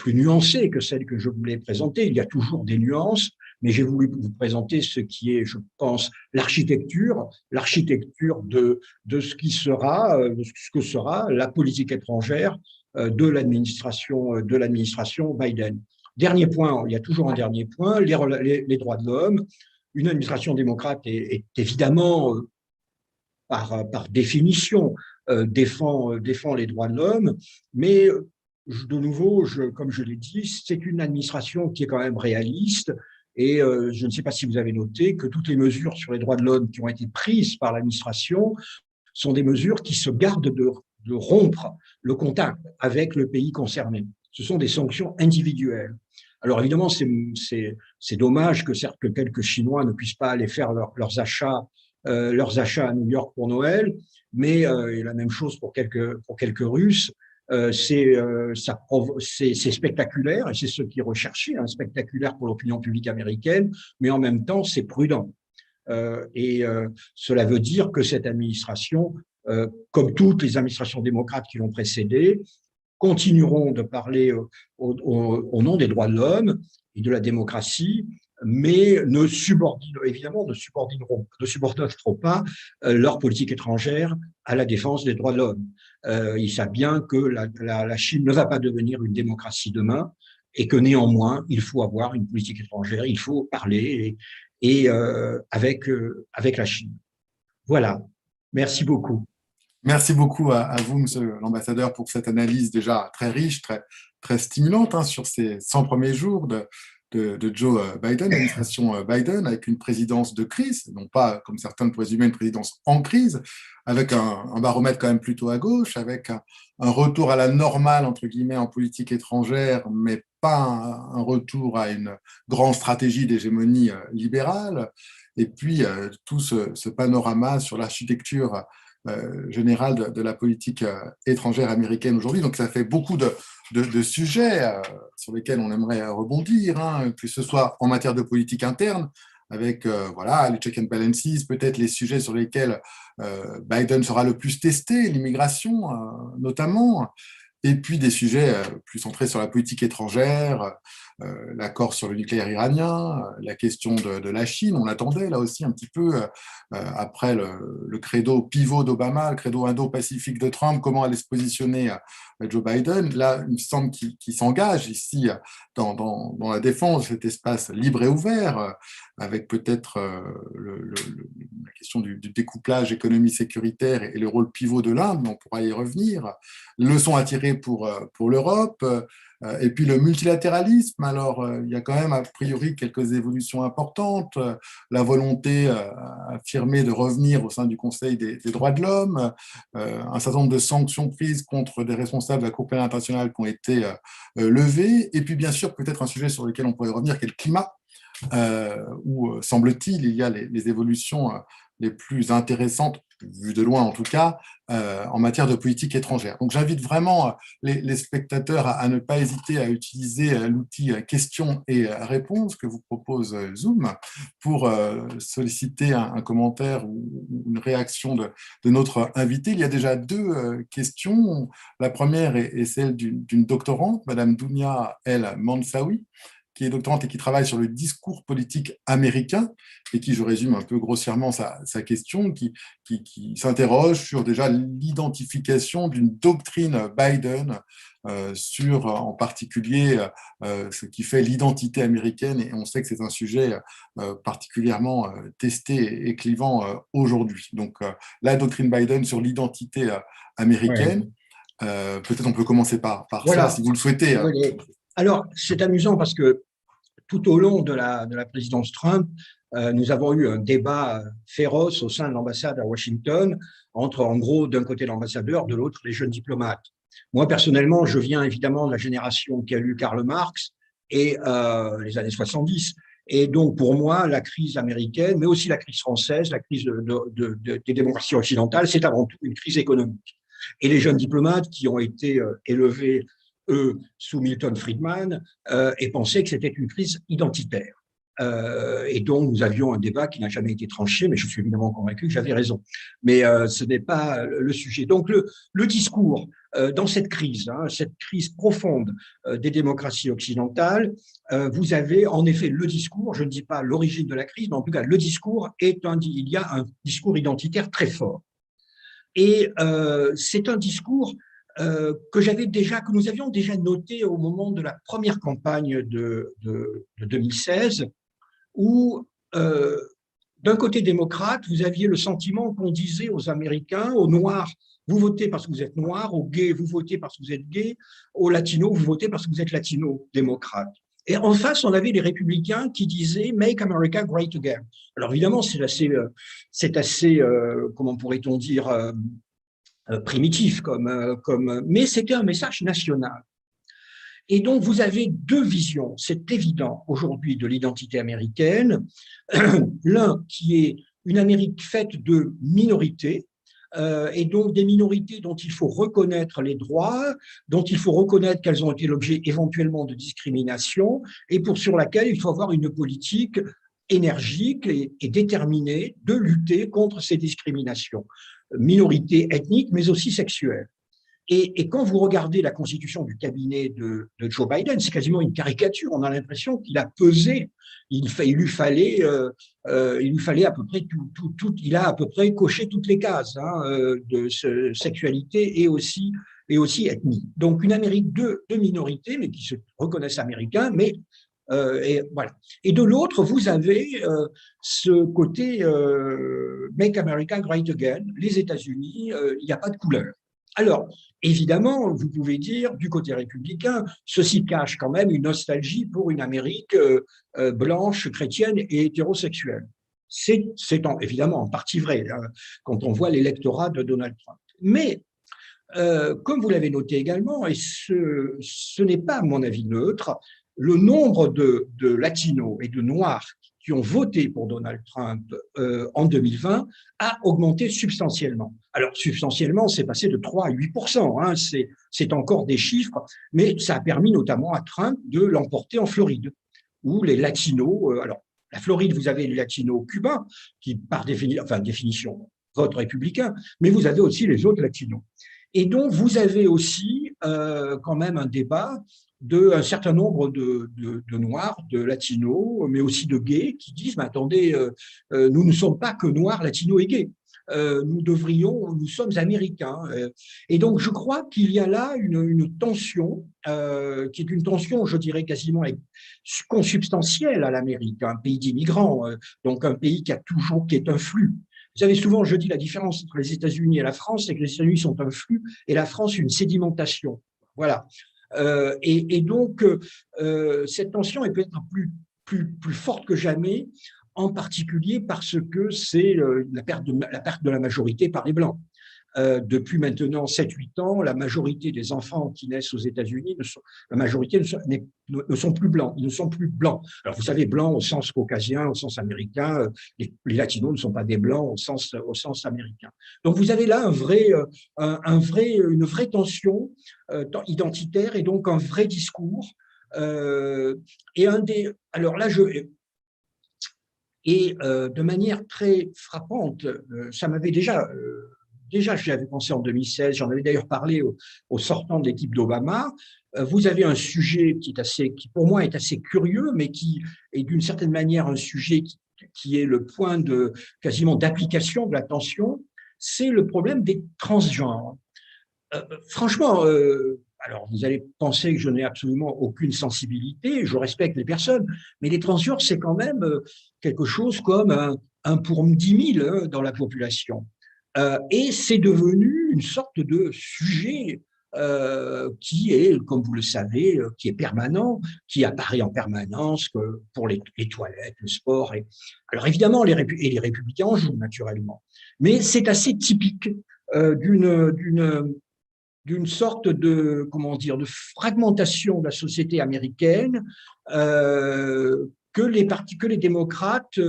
nuancée que celle que je voulais présenter. Il y a toujours des nuances, mais j'ai voulu vous présenter ce qui est, je pense, l'architecture de ce qui sera, de ce que sera la politique étrangère de l'administration Biden. Dernier point, il y a toujours un dernier point, les droits de l'homme. Une administration démocrate est évidemment, par définition, défend les droits de l'homme, mais de nouveau, comme je l'ai dit, c'est une administration qui est quand même réaliste. Et je ne sais pas si vous avez noté que toutes les mesures sur les droits de l'homme qui ont été prises par l'administration sont des mesures qui se gardent de rompre le contact avec le pays concerné. Ce sont des sanctions individuelles. Alors évidemment, c'est dommage que quelques Chinois ne puissent pas aller faire leurs achats à New York pour Noël, mais et la même chose pour quelques Russes. C'est spectaculaire et c'est ce qui est recherché, hein, spectaculaire pour l'opinion publique américaine, mais en même temps, c'est prudent. Cela veut dire que cette administration, comme toutes les administrations démocrates qui l'ont précédée, continueront de parler au nom des droits de l'homme et de la démocratie, mais ne subordonneront pas leur politique étrangère à la défense des droits de l'homme. Ils savent bien que la Chine ne va pas devenir une démocratie demain et que néanmoins, il faut avoir une politique étrangère, il faut parler avec la Chine. Voilà. Merci beaucoup. Merci beaucoup à vous, Monsieur l'ambassadeur, pour cette analyse déjà très riche, très stimulante, hein, sur ces 100 premiers jours de Joe Biden, l'administration Biden, avec une présidence de crise, non pas, comme certains le présumaient, une présidence en crise, avec un baromètre quand même plutôt à gauche, avec un retour à la normale, entre guillemets, en politique étrangère, mais pas un retour à une grande stratégie d'hégémonie libérale, et puis tout ce panorama sur l'architecture générale de la politique étrangère américaine aujourd'hui. Donc ça fait beaucoup de sujets sur lesquels on aimerait rebondir, hein, que ce soit en matière de politique interne, avec voilà, les check and balances, peut-être les sujets sur lesquels Biden sera le plus testé, l'immigration notamment, et puis des sujets plus centrés sur la politique étrangère, l'accord sur le nucléaire iranien, la question de la Chine. On attendait là aussi un petit peu, après le credo pivot d'Obama, le credo indo-pacifique de Trump, comment allait se positionner Joe Biden. Là, il me semble qu'il s'engage ici dans la défense de cet espace libre et ouvert, avec peut-être la question du découplage économie sécuritaire et le rôle pivot de l'Inde, mais on pourra y revenir. Leçon à tirer pour l'Europe. Et puis le multilatéralisme, alors il y a quand même a priori quelques évolutions importantes, la volonté affirmée de revenir au sein du Conseil des droits de l'homme, un certain nombre de sanctions prises contre des responsables de la Cour pénale internationale qui ont été levées, et puis bien sûr peut-être un sujet sur lequel on pourrait revenir, qui est le climat, où semble-t-il il y a les évolutions les plus intéressantes, vues de loin en tout cas, en matière de politique étrangère. Donc j'invite vraiment les spectateurs à ne pas hésiter à utiliser l'outil questions et réponses que vous propose Zoom pour solliciter un commentaire ou une réaction de notre invité. Il y a déjà deux questions. La première est celle d'une doctorante, Madame Dounia El Mansaoui, qui est doctorante et qui travaille sur le discours politique américain, et qui, je résume un peu grossièrement sa question, qui s'interroge sur déjà l'identification d'une doctrine Biden sur en particulier ce qui fait l'identité américaine, et on sait que c'est un sujet particulièrement testé et clivant aujourd'hui. Donc la doctrine Biden sur l'identité américaine, Ouais. peut-être on peut commencer par ça, Voilà. si vous le souhaitez. Alors, c'est amusant parce que tout au long de la présidence Trump, nous avons eu un débat féroce au sein de l'ambassade à Washington entre, en gros, d'un côté l'ambassadeur, de l'autre les jeunes diplomates. Moi, personnellement, je viens évidemment de la génération qui a lu Karl Marx et les années 70. Et donc, pour moi, la crise américaine, mais aussi la crise française, la crise des démocraties occidentales, c'est avant tout une crise économique. Et les jeunes diplomates qui ont été élevés, eux, sous Milton Friedman, et pensaient que c'était une crise identitaire. Et donc, nous avions un débat qui n'a jamais été tranché, mais je suis évidemment convaincu que j'avais raison. Mais ce n'est pas le sujet. Donc, le discours dans cette crise profonde des démocraties occidentales, vous avez en effet le discours, je ne dis pas l'origine de la crise, mais en tout cas, le discours il y a un discours identitaire très fort. Et c'est un discours que nous avions déjà noté au moment de la première campagne de 2016, où d'un côté démocrate, vous aviez le sentiment qu'on disait aux Américains, aux Noirs, vous votez parce que vous êtes Noirs, aux gays, vous votez parce que vous êtes gays, aux Latinos, vous votez parce que vous êtes Latino-démocrates. Et en face, on avait les républicains qui disaient Make America Great Again. Alors évidemment, c'est assez comment pourrait-on dire, primitif, mais c'était un message national. Et donc, vous avez deux visions, c'est évident aujourd'hui, de l'identité américaine. L'un qui est une Amérique faite de minorités, et donc des minorités dont il faut reconnaître les droits, dont il faut reconnaître qu'elles ont été l'objet éventuellement de discrimination, et sur laquelle il faut avoir une politique énergique et déterminée de lutter contre ces discriminations, minorités ethniques, mais aussi sexuelles. Et quand vous regardez la constitution du cabinet de Joe Biden, c'est quasiment une caricature. On a l'impression qu'il a pesé. Il lui fallait à peu près il a à peu près coché toutes les cases de sexualité et aussi ethnie. Donc une Amérique de minorités, mais qui se reconnaissent américains, mais et voilà. Et de l'autre, vous avez ce côté Make America Great Again, les États-Unis, il n'y a pas de couleur. Alors, évidemment, vous pouvez dire, du côté républicain, ceci cache quand même une nostalgie pour une Amérique blanche, chrétienne et hétérosexuelle. C'est évidemment en partie vrai quand on voit l'électorat de Donald Trump. Mais, comme vous l'avez noté également, et ce n'est pas à mon avis neutre, le nombre de Latinos et de Noirs qui ont voté pour Donald Trump en 2020 a augmenté substantiellement. Alors, substantiellement, c'est passé de 3 à 8%, hein, c'est encore des chiffres, mais ça a permis notamment à Trump de l'emporter en Floride, où les Latinos, alors, la Floride, vous avez les Latinos cubains, qui par définition, votent républicain, mais vous avez aussi les autres Latinos. Et donc, vous avez aussi quand même un débat d'un certain nombre de Noirs, de Latinos, mais aussi de gays, qui disent, mais attendez, nous ne sommes pas que Noirs, Latinos et gays. Nous sommes américains. Et donc, je crois qu'il y a là une tension, qui est une tension, je dirais, quasiment consubstantielle à l'Amérique, un pays d'immigrants, donc un pays qui est un flux. Vous savez, souvent, je dis la différence entre les États-Unis et la France, c'est que les États-Unis sont un flux et la France une sédimentation. Voilà. Et donc, cette tension est peut-être plus forte que jamais, en particulier parce que c'est la perte de la majorité par les Blancs. Depuis maintenant 7-8 ans, la majorité des enfants qui naissent aux États-Unis, la majorité ne sont plus blancs. Ils ne sont plus blancs. Alors, vous savez, blancs au sens caucasien, au sens américain, les latinos ne sont pas des blancs au sens américain. Donc, vous avez là une vraie tension identitaire et donc un vrai discours. Alors là, de manière très frappante, ça m'avait déjà déjà, j'y avais pensé en 2016, j'en avais d'ailleurs parlé au sortant de l'équipe d'Obama. Vous avez un sujet qui pour moi est assez curieux, mais qui est d'une certaine manière un sujet qui est le point quasiment d'application de l'attention, c'est le problème des transgenres. Franchement, alors vous allez penser que je n'ai absolument aucune sensibilité, je respecte les personnes, mais les transgenres, c'est quand même quelque chose comme un pour 10 000 dans la population. Et c'est devenu une sorte de sujet qui est, comme vous le savez, qui est permanent, qui apparaît en permanence pour les toilettes, le sport. Alors évidemment, les républicains en jouent naturellement, mais c'est assez typique d'une sorte de, comment dire, de fragmentation de la société américaine que les démocrates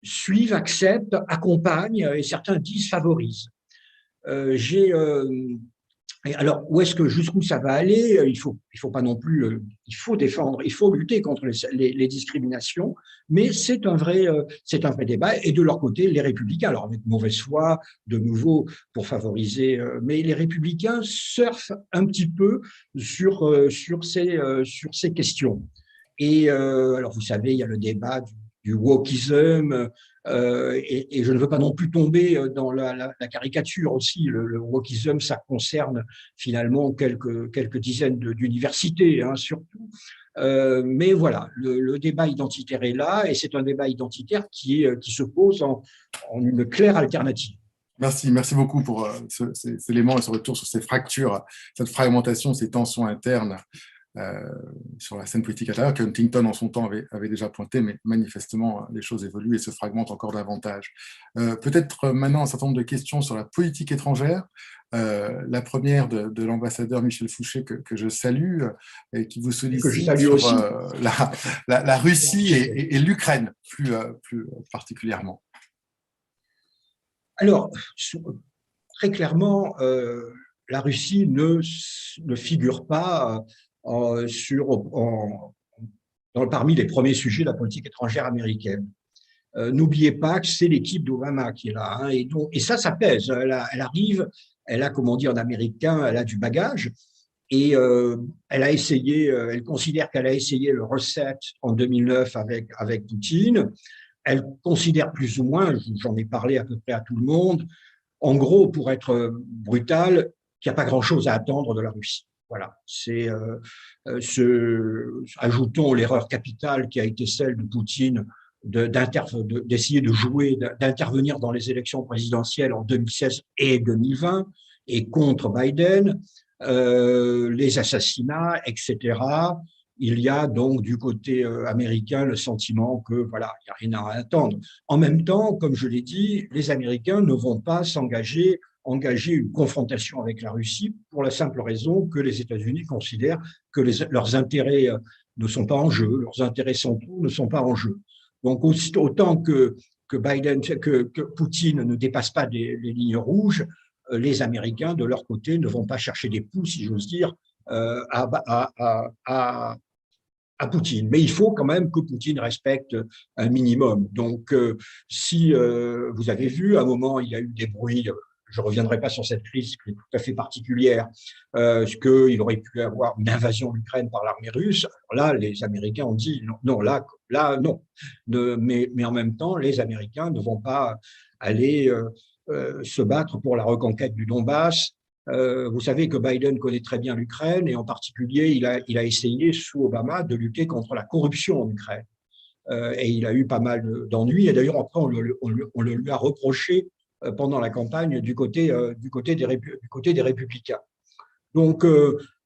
suivent, acceptent, accompagnent et certains disent favorisent. Alors, jusqu'où ça va aller? Il faut pas non plus, il faut défendre, il faut lutter contre les discriminations, mais c'est un vrai débat. Et de leur côté, les républicains, alors avec mauvaise foi, de nouveau pour favoriser, mais les républicains surfent un petit peu sur ces questions. Et alors, vous savez, il y a le débat du wokisme, et je ne veux pas non plus tomber dans la caricature aussi. Le wokisme, ça concerne finalement quelques dizaines d'universités, hein, surtout. Mais voilà, le débat identitaire est là, et c'est un débat identitaire qui se pose en une claire alternative. Merci beaucoup pour ces éléments et ce retour sur ces fractures, cette fragmentation, ces tensions internes sur la scène politique intérieure que Huntington en son temps avait déjà pointé, mais manifestement les choses évoluent et se fragmentent encore davantage. Peut-être maintenant un certain nombre de questions sur la politique étrangère. La première de l'ambassadeur Michel Fouché que je salue et qui vous sollicite sur la Russie et l'Ukraine plus particulièrement. Alors, très clairement, la Russie ne figure pas parmi les premiers sujets de la politique étrangère américaine. N'oubliez pas que c'est l'équipe d'Obama qui est là, hein, et ça pèse. Elle arrive, elle a, comme on dit en américain, elle a du bagage, et elle considère qu'elle a essayé le reset en 2009 avec Poutine. Elle considère plus ou moins, j'en ai parlé à peu près à tout le monde, en gros, pour être brutal, qu'il n'y a pas grand-chose à attendre de la Russie. Voilà, ajoutons l'erreur capitale qui a été celle de Poutine d'essayer d'intervenir dans les élections présidentielles en 2016 et 2020 et contre Biden, les assassinats, etc. Il y a donc du côté américain le sentiment que voilà, il n'y a rien à attendre. En même temps, comme je l'ai dit, les Américains ne vont pas engager une confrontation avec la Russie pour la simple raison que les États-Unis considèrent que leurs intérêts ne sont pas en jeu, leurs intérêts centraux ne sont pas en jeu. Donc, autant que Poutine ne dépasse pas les lignes rouges, les Américains, de leur côté, ne vont pas chercher des poux, si j'ose dire, à Poutine. Mais il faut quand même que Poutine respecte un minimum. Donc, si vous avez vu, à un moment, il y a eu des bruits, je ne reviendrai pas sur cette crise qui est tout à fait particulière, qu'il aurait pu y avoir une invasion de l'Ukraine par l'armée russe. Alors là, les Américains ont dit non, là non. Mais en même temps, les Américains ne vont pas aller se battre pour la reconquête du Donbass. Vous savez que Biden connaît très bien l'Ukraine et en particulier, il a essayé sous Obama de lutter contre la corruption en Ukraine. Et il a eu pas mal d'ennuis. Et d'ailleurs, après, on le lui a reproché pendant la campagne du côté des républicains. Donc,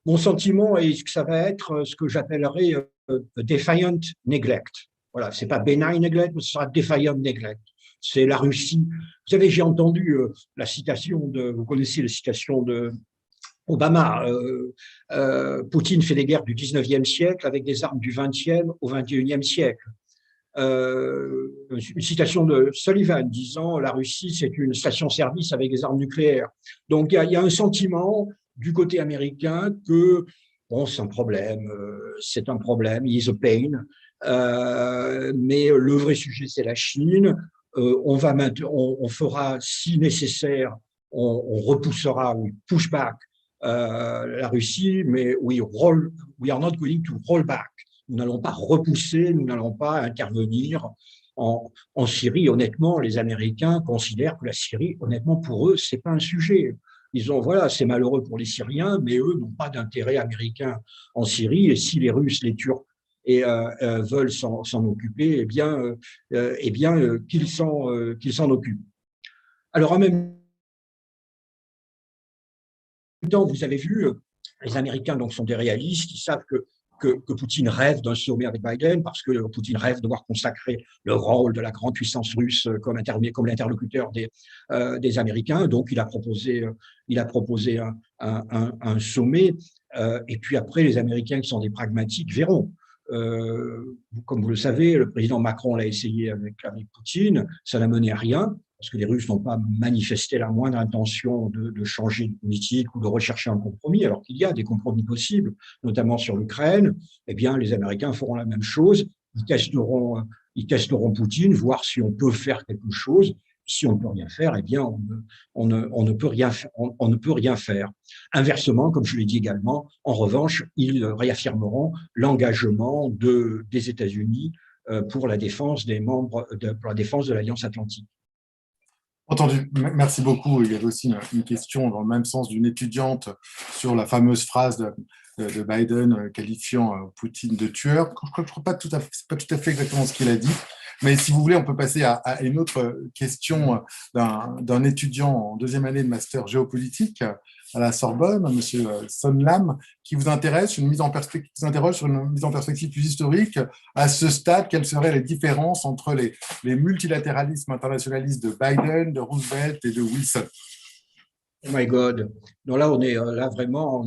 mon sentiment est que ça va être ce que j'appellerais defiant neglect. Voilà, c'est pas benign neglect, mais ce sera defiant neglect. C'est la Russie. Vous savez, j'ai entendu vous connaissez la citation de Obama, Poutine fait des guerres du 19e siècle avec des armes du 20e au 21e siècle. Une citation de Sullivan disant la Russie, c'est une station-service avec des armes nucléaires. Donc, il y a un sentiment du côté américain que, bon, c'est un problème, is a pain, mais le vrai sujet, c'est la Chine. On fera, si nécessaire, on repoussera, we push back la Russie, mais we are not going to roll back. Nous n'allons pas repousser, nous n'allons pas intervenir en Syrie. Honnêtement, les Américains considèrent que la Syrie, honnêtement, pour eux, c'est pas un sujet. Ils ont, voilà, c'est malheureux pour les Syriens, mais eux n'ont pas d'intérêt américain en Syrie. Et si les Russes, les Turcs veulent s'en occuper, qu'ils s'en occupent. Alors, en même temps, vous avez vu, les Américains donc, sont des réalistes, ils savent que Poutine rêve d'un sommet avec Biden parce que Poutine rêve de voir consacrer le rôle de la grande puissance russe comme l'interlocuteur des Américains. Donc, il a proposé un sommet. Et puis après, les Américains qui sont des pragmatiques verront. Comme vous le savez, le président Macron l'a essayé avec Poutine, ça n'a mené à rien, parce que les Russes n'ont pas manifesté la moindre intention de changer de politique ou de rechercher un compromis, alors qu'il y a des compromis possibles, notamment sur l'Ukraine. Eh bien, les Américains feront la même chose. Ils testeront Poutine, voir si on peut faire quelque chose. Si on ne peut rien faire, eh bien, on ne peut rien faire. Inversement, comme je l'ai dit également, en revanche, ils réaffirmeront l'engagement des États-Unis pour la défense pour la défense de l'Alliance Atlantique. Entendu. Merci beaucoup. Il y avait aussi une question dans le même sens d'une étudiante sur la fameuse phrase de Biden qualifiant Poutine de tueur. Je ne crois pas tout à fait, c'est pas tout à fait exactement ce qu'il a dit. Mais si vous voulez, on peut passer à une autre question d'un étudiant en deuxième année de master géopolitique à la Sorbonne, M. Son Lam, qui vous interroge sur une mise en perspective plus historique. À ce stade, quelles seraient les différences entre les multilatéralismes internationalistes de Biden, de Roosevelt et de Wilson? Oh my God. Donc là, on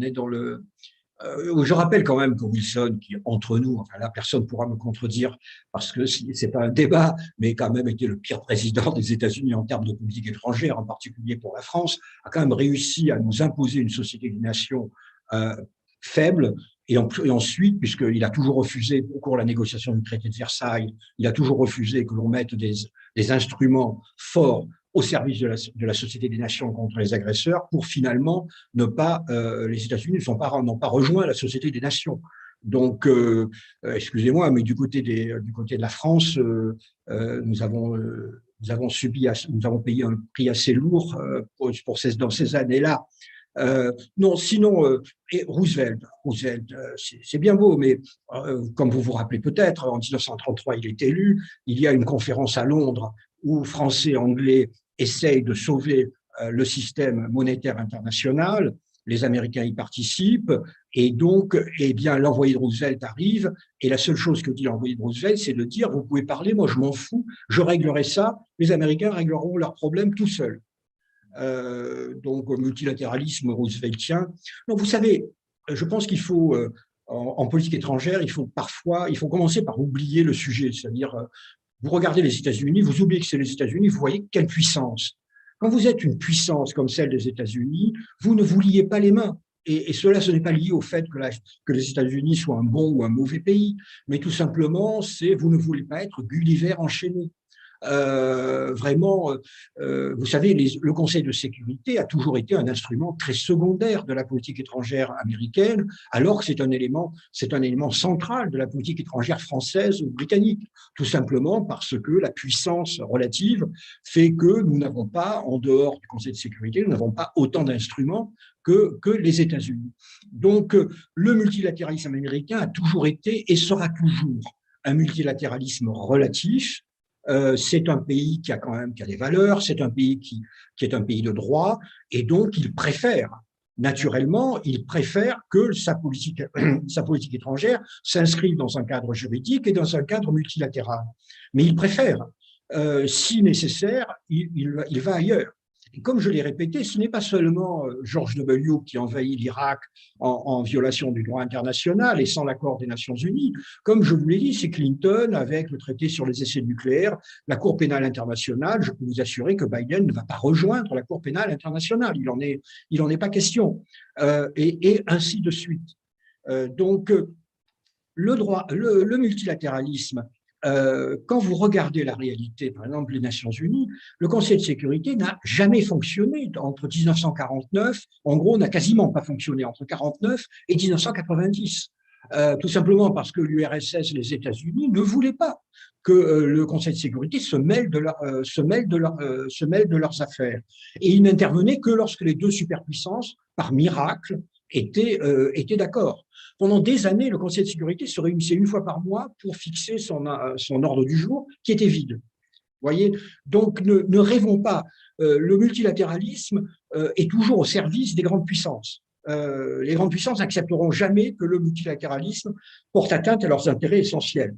est dans le… je rappelle quand même que Wilson, qui entre nous, enfin là, personne ne pourra me contredire parce que c'est pas un débat, mais quand même été le pire président des États-Unis en termes de politique étrangère, en particulier pour la France, a quand même réussi à nous imposer une société des nations faible. Et ensuite, puisqu'il a toujours refusé, au cours de la négociation du traité de Versailles, il a toujours refusé que l'on mette des instruments forts au service de la Société des Nations contre les agresseurs, pour finalement ne pas, les États-Unis n'ont pas rejoint la Société des Nations. Donc, excusez-moi, mais du côté de la France, nous avons payé un prix assez lourd dans ces années-là. Non, sinon, et Roosevelt, c'est bien beau, mais comme vous vous rappelez peut-être, en 1933, il est élu. Il y a une conférence à Londres où Français et Anglais essayent de sauver le système monétaire international. Les Américains y participent, et donc, eh bien, l'envoyé de Roosevelt arrive, et la seule chose que dit l'envoyé de Roosevelt, c'est de dire: vous pouvez parler, moi je m'en fous, je réglerai ça, les Américains régleront leurs problèmes tout seuls. Donc, multilatéralisme rooseveltien. Donc, vous savez, je pense qu'il faut, en politique étrangère, il faut commencer par oublier le sujet, c'est-à-dire, vous regardez les États-Unis, vous oubliez que c'est les États-Unis, vous voyez quelle puissance. Quand vous êtes une puissance comme celle des États-Unis, vous ne vous liez pas les mains. Et cela, ce n'est pas lié au fait que les États-Unis soient un bon ou un mauvais pays, mais tout simplement, c'est vous ne voulez pas être Gulliver enchaîné. Vraiment, vous savez, le Conseil de sécurité a toujours été un instrument très secondaire de la politique étrangère américaine, alors que c'est un élément central de la politique étrangère française ou britannique, tout simplement parce que la puissance relative fait que nous n'avons pas, en dehors du Conseil de sécurité, nous n'avons pas autant d'instruments que les États-Unis. Donc, le multilatéralisme américain a toujours été et sera toujours un multilatéralisme relatif. C'est un pays qui a des valeurs, c'est un pays qui est un pays de droit, et donc naturellement, il préfère que sa politique étrangère s'inscrive dans un cadre juridique et dans un cadre multilatéral. Mais il préfère, si nécessaire, il va ailleurs. Et comme je l'ai répété, ce n'est pas seulement George W. qui envahit l'Irak en violation du droit international et sans l'accord des Nations Unies. Comme je vous l'ai dit, c'est Clinton avec le traité sur les essais nucléaires, la Cour pénale internationale. Je peux vous assurer que Biden ne va pas rejoindre la Cour pénale internationale. Il en est pas question. Et ainsi de suite. Donc, le multilatéralisme quand vous regardez la réalité, par exemple les Nations Unies, le Conseil de sécurité n'a jamais fonctionné entre 1949, en gros, n'a quasiment pas fonctionné entre 1949 et 1990. Tout simplement parce que l'URSS, les États-Unis, ne voulaient pas que le Conseil de sécurité se mêle de leurs affaires. Et il n'intervenait que lorsque les deux superpuissances, par miracle, étaient d'accord. Pendant des années, le Conseil de sécurité se réunissait une fois par mois pour fixer son ordre du jour, qui était vide. Voyez, donc ne rêvons pas. Le multilatéralisme est toujours au service des grandes puissances. Les grandes puissances n'accepteront jamais que le multilatéralisme porte atteinte à leurs intérêts essentiels.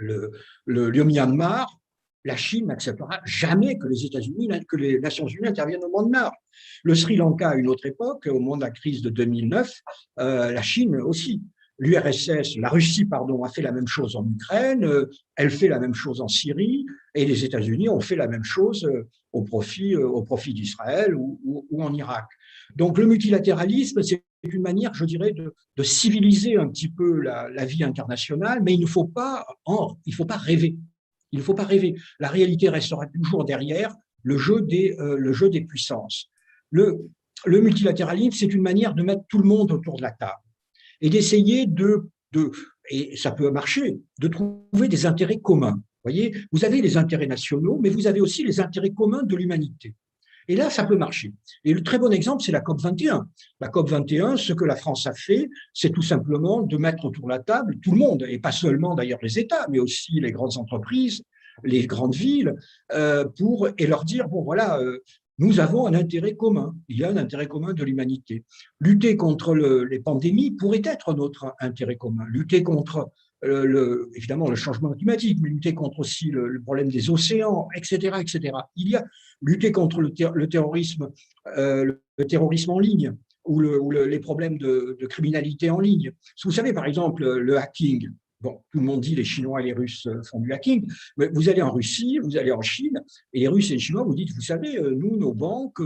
Le Myanmar, la Chine n'acceptera jamais que les États-Unis, que les Nations Unies interviennent au Myanmar. Le Sri Lanka, à une autre époque, au moment de la crise de 2009, la Chine aussi. L'URSS, la Russie, pardon, a fait la même chose en Ukraine, elle fait la même chose en Syrie, et les États-Unis ont fait la même chose au profit d'Israël ou en Irak. Donc le multilatéralisme, c'est une manière, je dirais, de civiliser un petit peu la vie internationale, mais il ne faut pas rêver. Il ne faut pas rêver. La réalité restera toujours derrière le jeu des puissances. Le multilatéralisme, c'est une manière de mettre tout le monde autour de la table et d'essayer et ça peut marcher, de trouver des intérêts communs. Vous voyez, vous avez les intérêts nationaux, mais vous avez aussi les intérêts communs de l'humanité. Et là, ça peut marcher. Et le très bon exemple, c'est la COP 21. La COP 21, ce que la France a fait, c'est tout simplement de mettre autour de la table tout le monde, et pas seulement d'ailleurs les États, mais aussi les grandes entreprises, les grandes villes, et leur dire, bon voilà, nous avons un intérêt commun. Il y a un intérêt commun de l'humanité. Lutter contre les pandémies pourrait être notre intérêt commun. Lutter contre évidemment le changement climatique, mais lutter contre aussi le problème des océans, etc., etc. Il y a lutter contre le terrorisme en ligne ou les problèmes de criminalité en ligne. Vous savez, par exemple, le hacking. Bon, tout le monde dit les Chinois et les Russes font du hacking, mais vous allez en Russie, vous allez en Chine, et les Russes et les Chinois vous dites, vous savez, nous, nos banques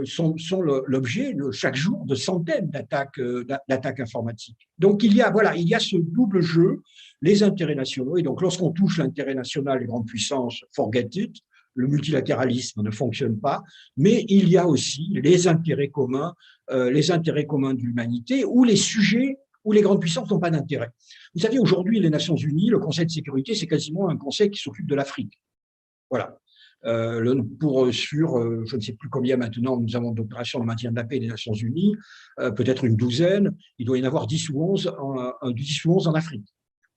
sont l'objet chaque jour de centaines d'attaques informatiques. Donc il y a ce double jeu, les intérêts nationaux, et donc lorsqu'on touche l'intérêt national, les grandes puissances, forget it, le multilatéralisme ne fonctionne pas, mais il y a aussi les intérêts communs de l'humanité ou les sujets où les grandes puissances n'ont pas d'intérêt. Vous savez, aujourd'hui, les Nations Unies, le Conseil de sécurité, c'est quasiment un conseil qui s'occupe de l'Afrique. Voilà. Je ne sais plus combien maintenant, nous avons d'opérations de maintien de la paix des Nations Unies, peut-être une douzaine, il doit y en avoir 10 ou 11 en Afrique.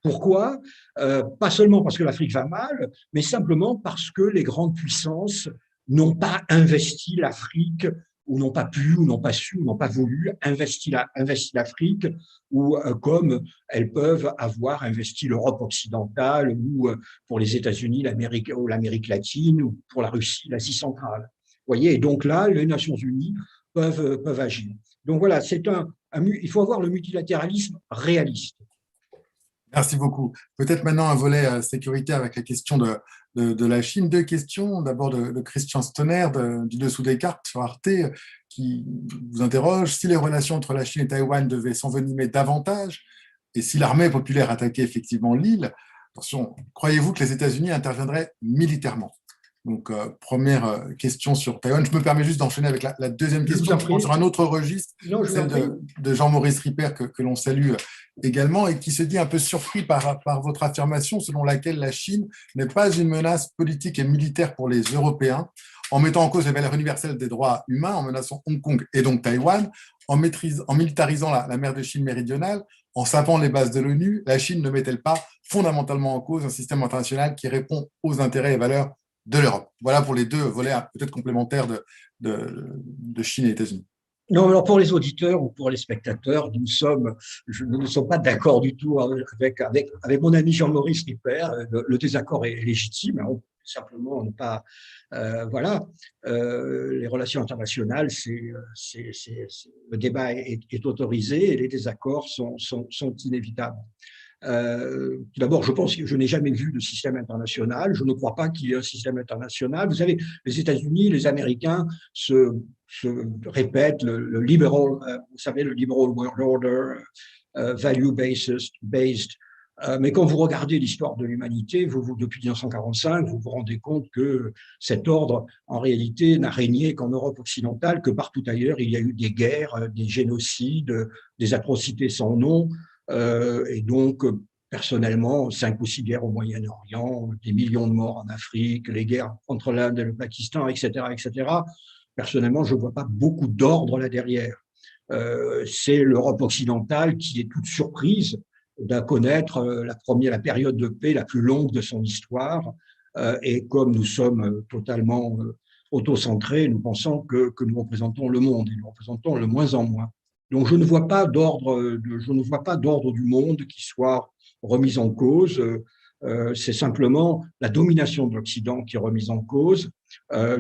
Pourquoi? Pas seulement parce que l'Afrique va mal, mais simplement parce que les grandes puissances n'ont pas investi l'Afrique, ou n'ont pas pu, ou n'ont pas su, ou n'ont pas voulu investir l'Afrique, ou comme elles peuvent avoir investi l'Europe occidentale, ou pour les États-Unis, l'Amérique latine, ou pour la Russie, l'Asie centrale. Vous voyez, et donc là, les Nations Unies peuvent agir. Donc voilà, il faut avoir le multilatéralisme réaliste. Merci beaucoup. Peut-être maintenant un volet sécurité avec la question de la Chine. Deux questions. D'abord de Christian Stoner du Dessous des cartes sur Arte qui vous interroge. Si les relations entre la Chine et Taïwan devaient s'envenimer davantage et si l'armée populaire attaquait effectivement l'île, attention, croyez-vous que les États-Unis interviendraient militairement? Donc, première question sur Taïwan. Je me permets juste d'enchaîner avec la deuxième question sur un autre registre, celle de Jean-Maurice Ripert, que l'on salue également, et qui se dit un peu surpris par votre affirmation selon laquelle la Chine n'est pas une menace politique et militaire pour les Européens, en mettant en cause les valeurs universelles des droits humains, en menaçant Hong Kong et donc Taïwan, en militarisant la mer de Chine méridionale, en sapant les bases de l'ONU. La Chine ne met-elle pas fondamentalement en cause un système international qui répond aux intérêts et valeurs de l'Europe? Voilà pour les deux volets peut-être complémentaires de Chine et États-Unis. Non, alors pour les auditeurs ou pour les spectateurs, nous ne sommes pas d'accord du tout avec mon ami Jean-Maurice Ripert. Le désaccord est légitime. On peut simplement ne pas. Voilà. Les relations internationales, le débat est autorisé et les désaccords sont inévitables. Tout d'abord, je pense que je n'ai jamais vu de système international. Je ne crois pas qu'il y ait un système international. Vous savez, les États-Unis, les Américains se répètent le liberal, vous savez, le liberal world order, value-based, Mais quand vous regardez l'histoire de l'humanité, depuis 1945, vous vous rendez compte que cet ordre, en réalité, n'a régné qu'en Europe occidentale, que partout ailleurs, il y a eu des guerres, des génocides, des atrocités sans nom. Et donc, personnellement, 5 ou 6 guerres au Moyen-Orient, des millions de morts en Afrique, les guerres entre l'Inde et le Pakistan, etc., etc. Personnellement, je ne vois pas beaucoup d'ordre là derrière. C'est l'Europe occidentale qui est toute surprise de connaître la période de paix la plus longue de son histoire. Et comme nous sommes totalement autocentrés, nous pensons que nous représentons le monde et nous représentons le moins en moins. Donc je ne vois pas d'ordre du monde qui soit remis en cause. C'est simplement la domination de l'Occident qui est remise en cause.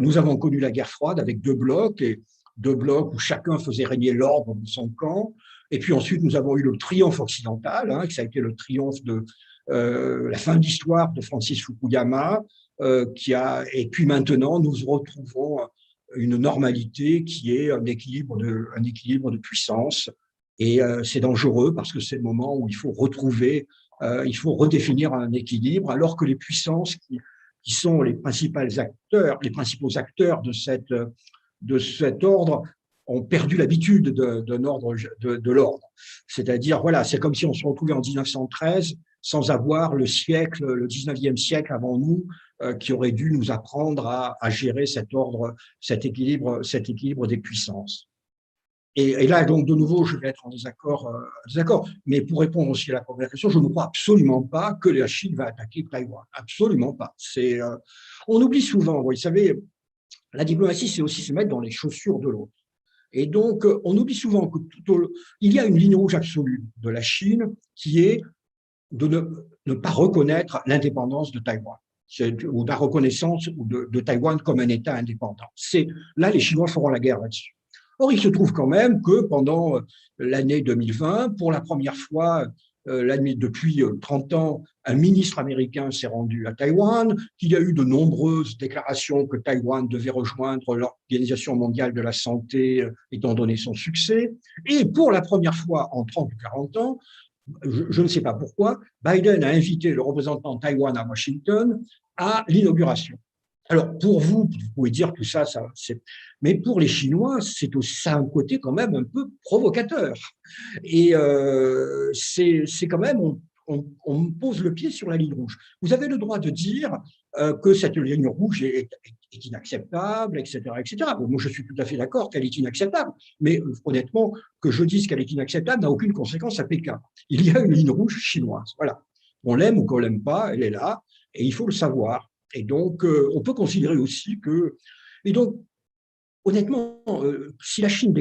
Nous avons connu la guerre froide avec 2 blocs, et 2 blocs où chacun faisait régner l'ordre de son camp. Et puis ensuite, nous avons eu le triomphe occidental, ça a été le triomphe de la fin de l'histoire de Francis Fukuyama, et puis maintenant, nous retrouvons une normalité qui est un équilibre de puissance. Et c'est dangereux parce que c'est le moment où il faut redéfinir un équilibre, alors que les puissances qui sont les principaux acteurs de cet ordre ont perdu l'habitude de l'ordre. C'est-à-dire, voilà, c'est comme si on se retrouvait en 1913 sans avoir le 19e siècle avant nous, qui aurait dû nous apprendre à gérer cet équilibre des puissances. Et là, donc, de nouveau, je vais être en désaccord. Mais pour répondre aussi à la première question, je ne crois absolument pas que la Chine va attaquer Taïwan. Absolument pas. On oublie souvent, vous savez, la diplomatie, c'est aussi se mettre dans les chaussures de l'autre. Et donc, on oublie souvent qu'il y a une ligne rouge absolue de la Chine qui est de ne pas reconnaître l'indépendance de Taïwan, ou la reconnaissance de Taïwan comme un État indépendant. Là, les Chinois feront la guerre là-dessus. Or, il se trouve quand même que pendant l'année 2020, pour la première fois depuis 30 ans, un ministre américain s'est rendu à Taïwan, qu'il y a eu de nombreuses déclarations que Taïwan devait rejoindre l'Organisation mondiale de la santé, étant donné son succès. Et pour la première fois en 30 ou 40 ans, je ne sais pas pourquoi, Biden a invité le représentant de Taïwan à Washington à l'inauguration. Alors, pour vous pouvez dire que ça mais pour les Chinois, ça a un côté quand même un peu provocateur. Et c'est quand même, on pose le pied sur la ligne rouge. Vous avez le droit de dire que cette ligne rouge est inacceptable, etc., etc. Bon, moi, je suis tout à fait d'accord qu'elle est inacceptable, mais honnêtement, que je dise qu'elle est inacceptable n'a aucune conséquence à Pékin. Il y a une ligne rouge chinoise. Voilà. On l'aime ou qu'on l'aime pas, elle est là, et il faut le savoir. Et donc, on peut considérer aussi que… Et donc, honnêtement, si la Chine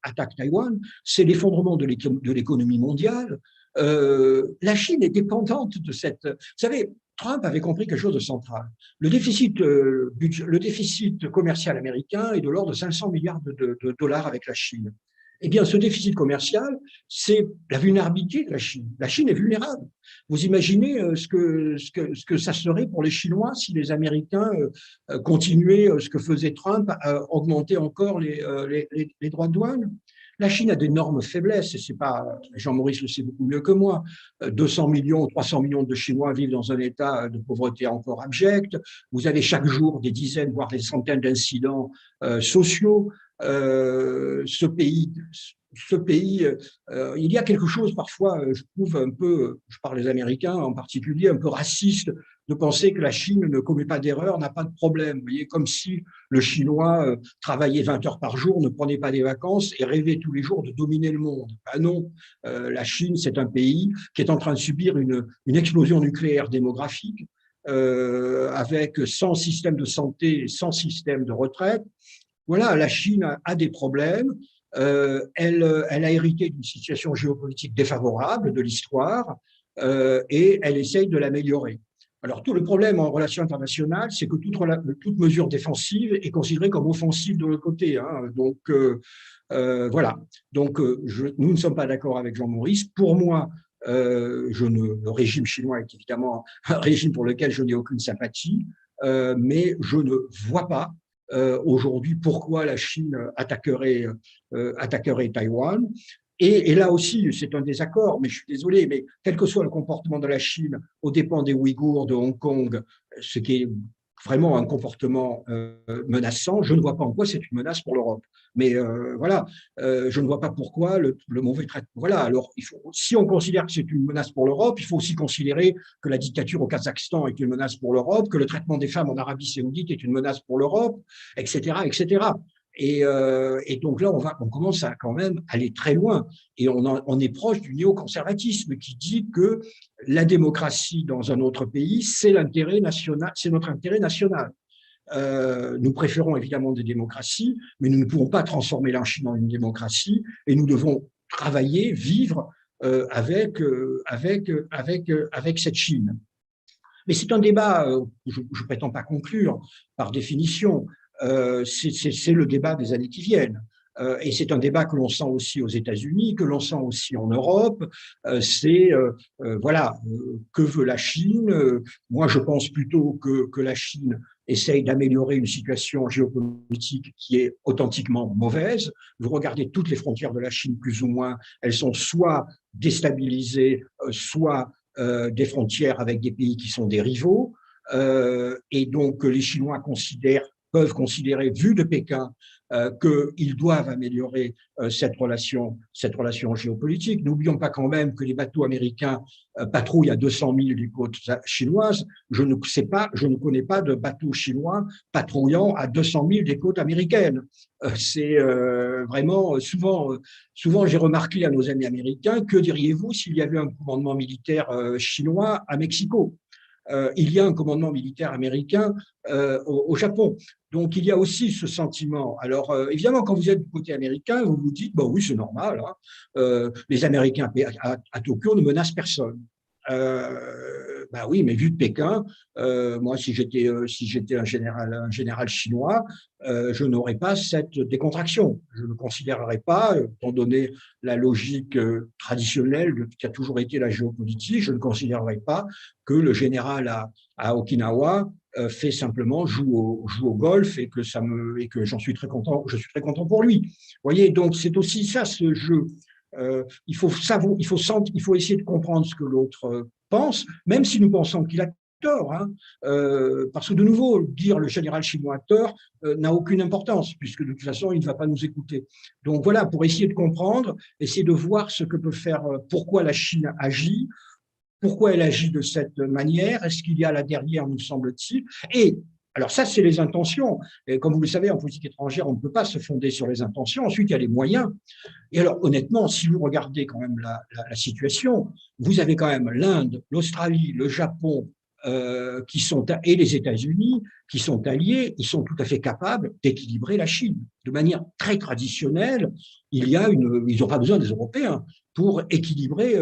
attaque Taïwan, c'est l'effondrement de l'économie mondiale. La Chine est dépendante de cette… Vous savez, Trump avait compris quelque chose de central. Le déficit commercial américain est de l'ordre de 500 milliards de dollars avec la Chine. Eh bien, ce déficit commercial, c'est la vulnérabilité de la Chine. La Chine est vulnérable. Vous imaginez ce que ça serait pour les Chinois si les Américains continuaient ce que faisait Trump, augmenter encore les droits de douane. La Chine a d'énormes faiblesses, et c'est pas, Jean-Maurice le sait beaucoup mieux que moi. 200 millions, 300 millions de Chinois vivent dans un état de pauvreté encore abject. Vous avez chaque jour des dizaines, voire des centaines d'incidents sociaux. Ce pays, il y a quelque chose parfois, je trouve un peu, je parle des Américains en particulier, un peu raciste de penser que la Chine ne commet pas d'erreur, n'a pas de problème. Vous voyez, comme si le Chinois travaillait 20 heures par jour, ne prenait pas des vacances et rêvait tous les jours de dominer le monde. Ben non, la Chine, c'est un pays qui est en train de subir une explosion nucléaire démographique, avec 100 systèmes de santé et 100 systèmes de retraite. Voilà, la Chine a des problèmes. Elle a hérité d'une situation géopolitique défavorable de l'histoire et elle essaye de l'améliorer. Alors, tout le problème en relations internationales, c'est que toute mesure défensive est considérée comme offensive de l'autre côté. Donc, voilà. Donc, nous ne sommes pas d'accord avec Jean-Maurice. Pour moi, le régime chinois est évidemment un régime pour lequel je n'ai aucune sympathie, mais je ne vois pas aujourd'hui pourquoi la Chine attaquerait Taïwan. Et là aussi, c'est un désaccord, mais je suis désolé, mais quel que soit le comportement de la Chine aux dépens des Ouïghours, de Hong Kong, ce qui est vraiment un comportement menaçant, je ne vois pas en quoi c'est une menace pour l'Europe. Mais voilà, je ne vois pas pourquoi le mauvais traitement. Voilà, alors si on considère que c'est une menace pour l'Europe, il faut aussi considérer que la dictature au Kazakhstan est une menace pour l'Europe, que le traitement des femmes en Arabie Saoudite est une menace pour l'Europe, etc., etc. Et donc là, on commence à quand même aller très loin. Et on est proche du néoconservatisme qui dit que la démocratie dans un autre pays, c'est l'intérêt national, c'est notre intérêt national. Nous préférons évidemment des démocraties, mais nous ne pouvons pas transformer la Chine en une démocratie et nous devons travailler, vivre avec cette Chine. Mais c'est un débat, je ne prétends pas conclure par définition, c'est le débat des années qui viennent. Et c'est un débat que l'on sent aussi aux États-Unis, que l'on sent aussi en Europe. Voilà, que veut la Chine? Moi, je pense plutôt que la Chine essaye d'améliorer une situation géopolitique qui est authentiquement mauvaise. Vous regardez toutes les frontières de la Chine, plus ou moins, elles sont soit déstabilisées, soit des frontières avec des pays qui sont des rivaux. Et donc, les Chinois peuvent considérer, vu de Pékin, qu'ils doivent améliorer cette relation géopolitique. N'oublions pas quand même que les bateaux américains patrouillent à 200 000 des côtes chinoises. Je ne connais pas de bateaux chinois patrouillant à 200 000 des côtes américaines. C'est vraiment souvent j'ai remarqué à nos amis américains, que diriez-vous s'il y avait un commandement militaire chinois à Mexico? Il y a un commandement militaire américain au Japon. Donc, il y a aussi ce sentiment. Alors, évidemment, quand vous êtes du côté américain, vous vous dites, bon, oui, c'est normal, hein, les Américains à Tokyo ne menacent personne. Ben oui, mais vu de Pékin, moi, si j'étais un général chinois, je n'aurais pas cette décontraction. Je ne considérerais pas, étant donné la logique traditionnelle qui a toujours été la géopolitique, je ne considérerais pas que le général à Okinawa fait simplement joue au golf et que j'en suis très content. Je suis très content pour lui. Vous voyez, donc c'est aussi ça ce jeu. Il faut essayer de comprendre ce que l'autre pense, même si nous pensons qu'il a tort, hein, parce que de nouveau, dire le général chinois a tort n'a aucune importance, puisque de toute façon, il ne va pas nous écouter. Donc voilà, pour essayer de comprendre, essayer de voir ce que peut faire, pourquoi la Chine agit, pourquoi elle agit de cette manière, est-ce qu'il y a là derrière, nous semble-t-il, et alors ça, c'est les intentions. Et comme vous le savez, en politique étrangère, on ne peut pas se fonder sur les intentions. Ensuite, il y a les moyens. Et alors, honnêtement, si vous regardez quand même la situation, vous avez quand même l'Inde, l'Australie, le Japon, et les États-Unis, qui sont alliés, ils sont tout à fait capables d'équilibrer la Chine. De manière très traditionnelle, ils n'ont pas besoin des Européens pour équilibrer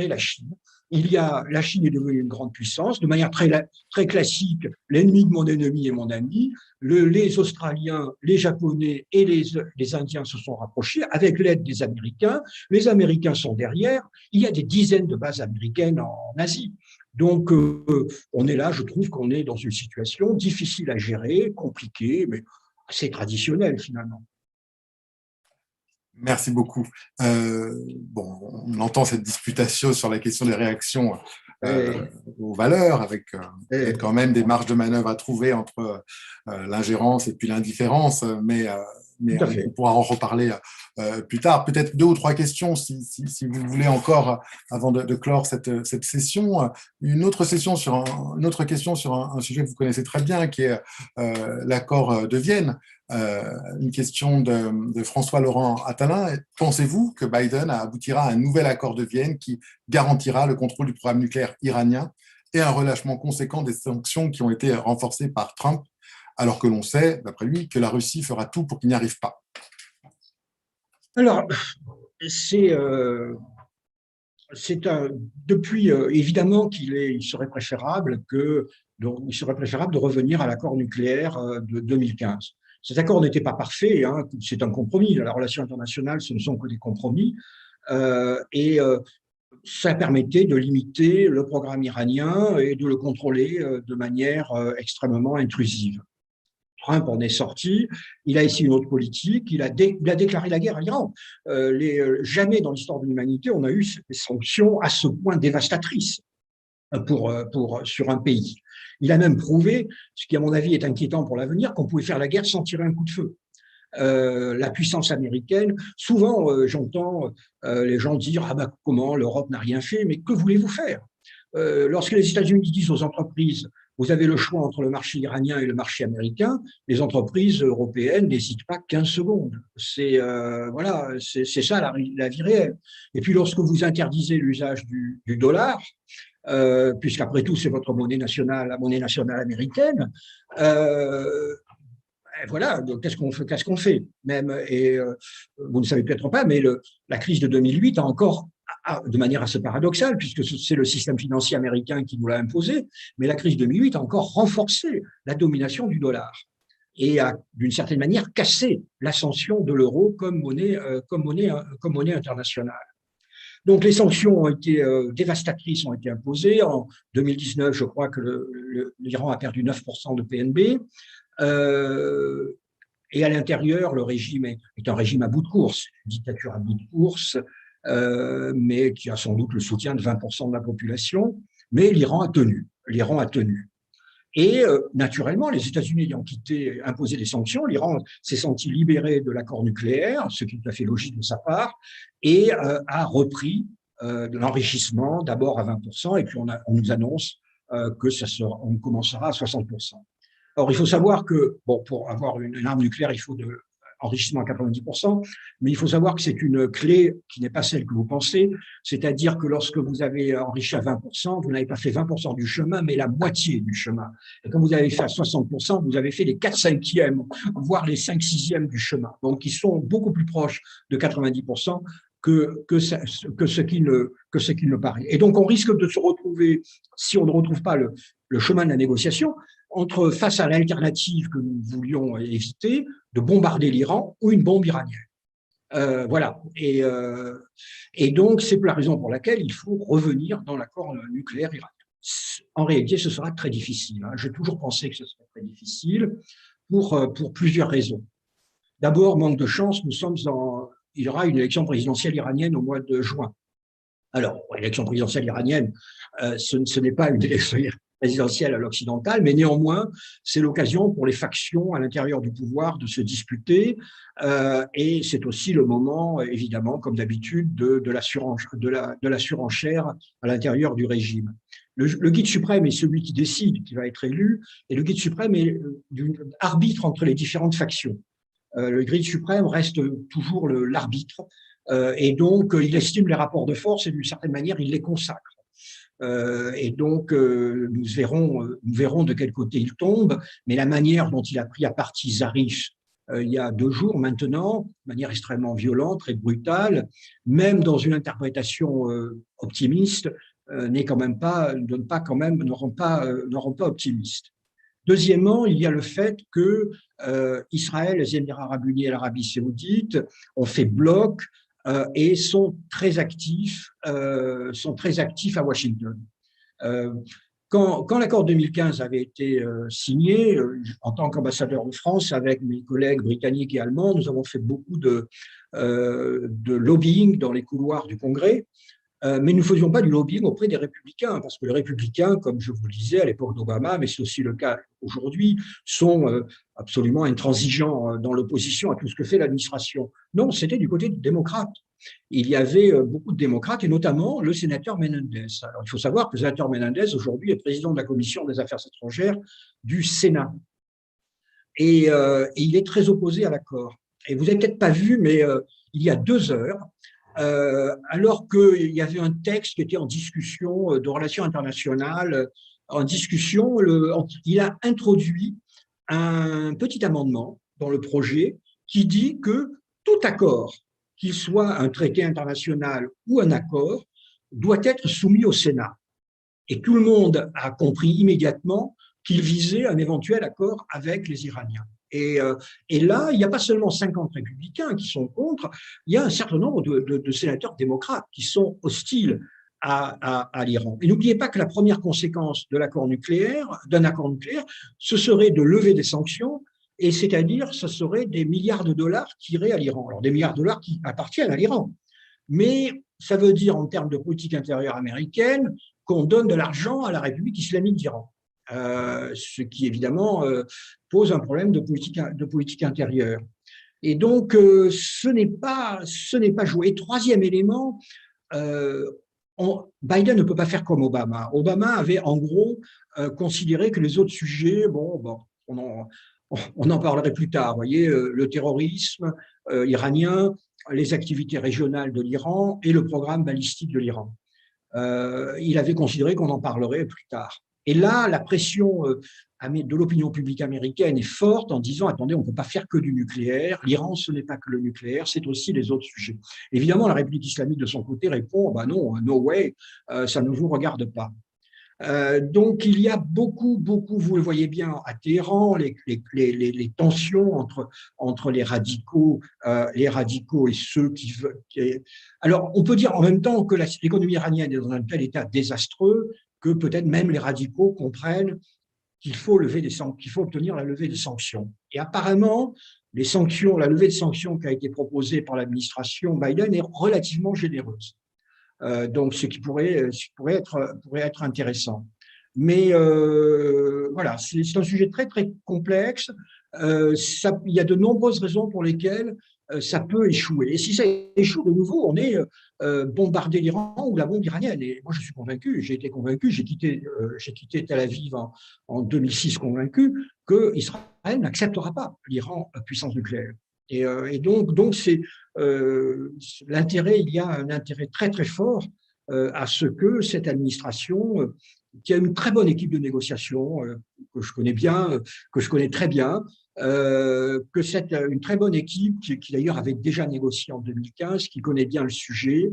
la Chine. La Chine est devenue une grande puissance, de manière très classique, l'ennemi de mon ennemi est mon ami. Les Australiens, les Japonais et les Indiens se sont rapprochés avec l'aide des Américains. Les Américains sont derrière. Il y a des dizaines de bases américaines en Asie. Donc, on est là, je trouve qu'on est dans une situation difficile à gérer, compliquée, mais assez traditionnelle finalement. Merci beaucoup. Bon, on entend cette disputation sur la question des réactions aux valeurs, avec peut-être quand même des marges de manœuvre à trouver entre l'ingérence et puis l'indifférence, mais on pourra en reparler plus tard. Peut-être deux ou trois questions, si vous voulez encore, avant de clore cette session. Une autre question sur un sujet que vous connaissez très bien, qui est l'accord de Vienne. Une question de François-Laurent Attalin. Pensez-vous que Biden aboutira à un nouvel accord de Vienne qui garantira le contrôle du programme nucléaire iranien et un relâchement conséquent des sanctions qui ont été renforcées par Trump, alors que l'on sait, d'après lui, que la Russie fera tout pour qu'il n'y arrive pas? Alors, depuis, évidemment il serait préférable de revenir à l'accord nucléaire de 2015. Cet accord n'était pas parfait, hein, c'est un compromis. La relation internationale, ce ne sont que des compromis. Ça permettait de limiter le programme iranien et de le contrôler de manière extrêmement intrusive. Trump en est sorti, il a essayé une autre politique, il a déclaré la guerre à l'Iran. Jamais dans l'histoire de l'humanité on a eu des sanctions à ce point dévastatrices sur un pays. Il a même prouvé, ce qui à mon avis est inquiétant pour l'avenir, qu'on pouvait faire la guerre sans tirer un coup de feu. La puissance américaine, souvent j'entends les gens dire ah ben comment l'Europe n'a rien fait, mais que voulez-vous faire? Lorsque les États-Unis disent aux entreprises vous avez le choix entre le marché iranien et le marché américain, les entreprises européennes n'hésitent pas 15 secondes. Voilà, c'est ça la vie réelle. Et puis lorsque vous interdisez l'usage du dollar, puisqu'après tout c'est votre monnaie nationale, la monnaie nationale américaine, voilà, donc qu'est-ce qu'on fait même, vous ne savez peut-être pas, mais la crise de 2008 a encore, de manière assez paradoxale, puisque c'est le système financier américain qui nous l'a imposé, mais la crise de 2008 a encore renforcé la domination du dollar et a, d'une certaine manière, cassé l'ascension de l'euro comme monnaie internationale. Donc les sanctions ont été dévastatrices, ont été imposées. En 2019, je crois que l'Iran a perdu 9% de PNB. Et à l'intérieur, le régime est un régime à bout de course, une dictature à bout de course, mais qui a sans doute le soutien de 20% de la population. Mais l'Iran a tenu. L'Iran a tenu. Et naturellement, les États-Unis ayant imposé des sanctions, l'Iran s'est senti libéré de l'accord nucléaire, ce qui est tout à fait logique de sa part, et a repris de l'enrichissement, d'abord à 20%, et puis on nous annonce qu'on commencera à 60%. Or, il faut savoir que, bon, pour avoir une arme nucléaire, il faut de enrichissement à 90%, mais il faut savoir que c'est une clé qui n'est pas celle que vous pensez, c'est-à-dire que lorsque vous avez enrichi à 20%, vous n'avez pas fait 20% du chemin, mais la moitié du chemin. Et quand vous avez fait à 60%, vous avez fait les 4/5e, voire les 5/6e du chemin. Donc, ils sont beaucoup plus proches de 90% que ce qu'il ne paraît. Et donc, on risque de se retrouver, si on ne retrouve pas le chemin de la négociation, face à l'alternative que nous voulions éviter, de bombarder l'Iran ou une bombe iranienne. Voilà. Et donc, c'est la raison pour laquelle il faut revenir dans l'accord nucléaire iranien. En réalité, ce sera très difficile. J'ai toujours pensé que ce serait très difficile pour plusieurs raisons. D'abord, manque de chance, il y aura une élection présidentielle iranienne au mois de juin. Alors, l'élection présidentielle iranienne, ce n'est pas une élection présidentielle à l'occidental, mais néanmoins, c'est l'occasion pour les factions à l'intérieur du pouvoir de se disputer, et c'est aussi le moment, évidemment, comme d'habitude, de la surenchère à l'intérieur du régime. Le guide suprême est celui qui décide, qui va être élu, et le guide suprême est arbitre entre les différentes factions. Le guide suprême reste toujours l'arbitre, et donc il estime les rapports de force et d'une certaine manière il les consacre. Et donc nous verrons de quel côté il tombe, mais la manière dont il a pris à partie Zarif il y a 2 jours maintenant, de manière extrêmement violente, très brutale, même dans une interprétation optimiste, ne rend pas optimiste. Deuxièmement, il y a le fait que Israël, les Émirats arabes unis et l'Arabie saoudite ont fait bloc et sont très actifs à Washington. Quand l'accord 2015 avait été signé, en tant qu'ambassadeur de France, avec mes collègues britanniques et allemands, nous avons fait beaucoup de lobbying dans les couloirs du Congrès. Mais nous ne faisions pas du lobbying auprès des républicains, parce que les républicains, comme je vous le disais à l'époque d'Obama, mais c'est aussi le cas aujourd'hui, sont absolument intransigeants dans l'opposition à tout ce que fait l'administration. Non, c'était du côté des démocrates. Il y avait beaucoup de démocrates, et notamment le sénateur Menendez. Alors, il faut savoir que le sénateur Menendez, aujourd'hui, est président de la Commission des Affaires étrangères du Sénat. Et il est très opposé à l'accord. Et vous n'avez peut-être pas vu, mais il y a 2 heures, alors qu'il y avait un texte qui était en discussion de relations internationales, il a introduit un petit amendement dans le projet qui dit que tout accord, qu'il soit un traité international ou un accord, doit être soumis au Sénat. Et tout le monde a compris immédiatement qu'il visait un éventuel accord avec les Iraniens. Et là, il n'y a pas seulement 50 républicains qui sont contre, il y a un certain nombre de sénateurs démocrates qui sont hostiles à l'Iran. Et n'oubliez pas que la première conséquence d'un accord nucléaire, ce serait de lever des sanctions et c'est-à-dire ce seraient des milliards de dollars qui iraient à l'Iran. Alors des milliards de dollars qui appartiennent à l'Iran. Mais ça veut dire en termes de politique intérieure américaine qu'on donne de l'argent à la République islamique d'Iran. Ce qui évidemment pose un problème de politique intérieure. Et donc, ce n'est pas joué. Et troisième élément, Biden ne peut pas faire comme Obama. Obama avait en gros considéré que les autres sujets, on en parlerait plus tard, vous voyez, le terrorisme iranien, les activités régionales de l'Iran et le programme balistique de l'Iran. Il avait considéré qu'on en parlerait plus tard. Et là, la pression de l'opinion publique américaine est forte en disant, attendez, on ne peut pas faire que du nucléaire. L'Iran, ce n'est pas que le nucléaire, c'est aussi les autres sujets. Évidemment, la République islamique, de son côté, répond, bah non, no way, ça ne vous regarde pas. Donc, il y a beaucoup, vous le voyez bien à Téhéran, les tensions entre les radicaux et ceux qui veulent. Alors, on peut dire en même temps que l'économie iranienne est dans un tel état désastreux que peut-être même les radicaux comprennent qu'il faut obtenir la levée des sanctions. Et apparemment, la levée de sanctions qui a été proposée par l'administration Biden est relativement généreuse. Donc, ce qui pourrait être intéressant. Mais voilà, c'est un sujet très, très complexe. Il y a de nombreuses raisons pour lesquelles ça peut échouer. Et si ça échoue de nouveau, on est bombardé l'Iran ou la bombe iranienne. Et moi, je suis convaincu, j'ai été convaincu, j'ai quitté Tel Aviv en 2006 convaincu qu'Israël n'acceptera pas l'Iran puissance nucléaire. Et donc c'est l'intérêt, il y a un intérêt très très fort à ce que cette administration, qui a une très bonne équipe de négociation que je connais bien, que je connais très bien, que c'est une très bonne équipe qui d'ailleurs avait déjà négocié en 2015, qui connaît bien le sujet.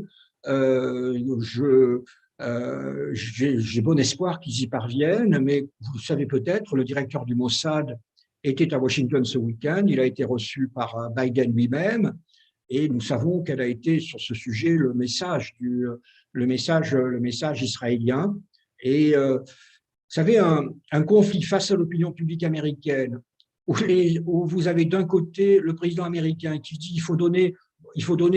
J'ai bon espoir qu'ils y parviennent, mais vous le savez peut-être, le directeur du Mossad était à Washington ce week-end. Il a été reçu par Biden lui-même et nous savons quel a été sur ce sujet le message israélien. Et vous savez, un conflit face à l'opinion publique américaine où vous avez d'un côté le président américain qui dit il faut donner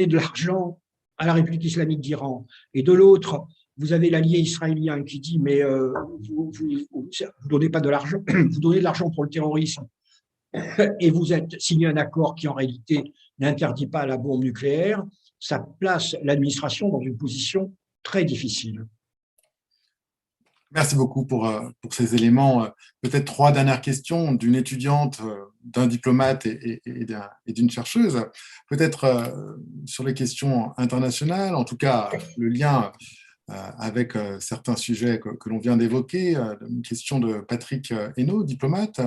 de l'argent à la République islamique d'Iran et de l'autre, vous avez l'allié israélien qui dit mais vous donnez pas de l'argent, vous donnez de l'argent pour le terrorisme et vous êtes signé un accord qui en réalité n'interdit pas la bombe nucléaire, ça place l'administration dans une position très difficile. Merci beaucoup pour ces éléments. Peut-être 3 dernières questions d'une étudiante, d'un diplomate et d'une chercheuse. Peut-être sur les questions internationales, en tout cas le lien avec certains sujets que l'on vient d'évoquer. Une question de Patrick Hainaut, diplomate,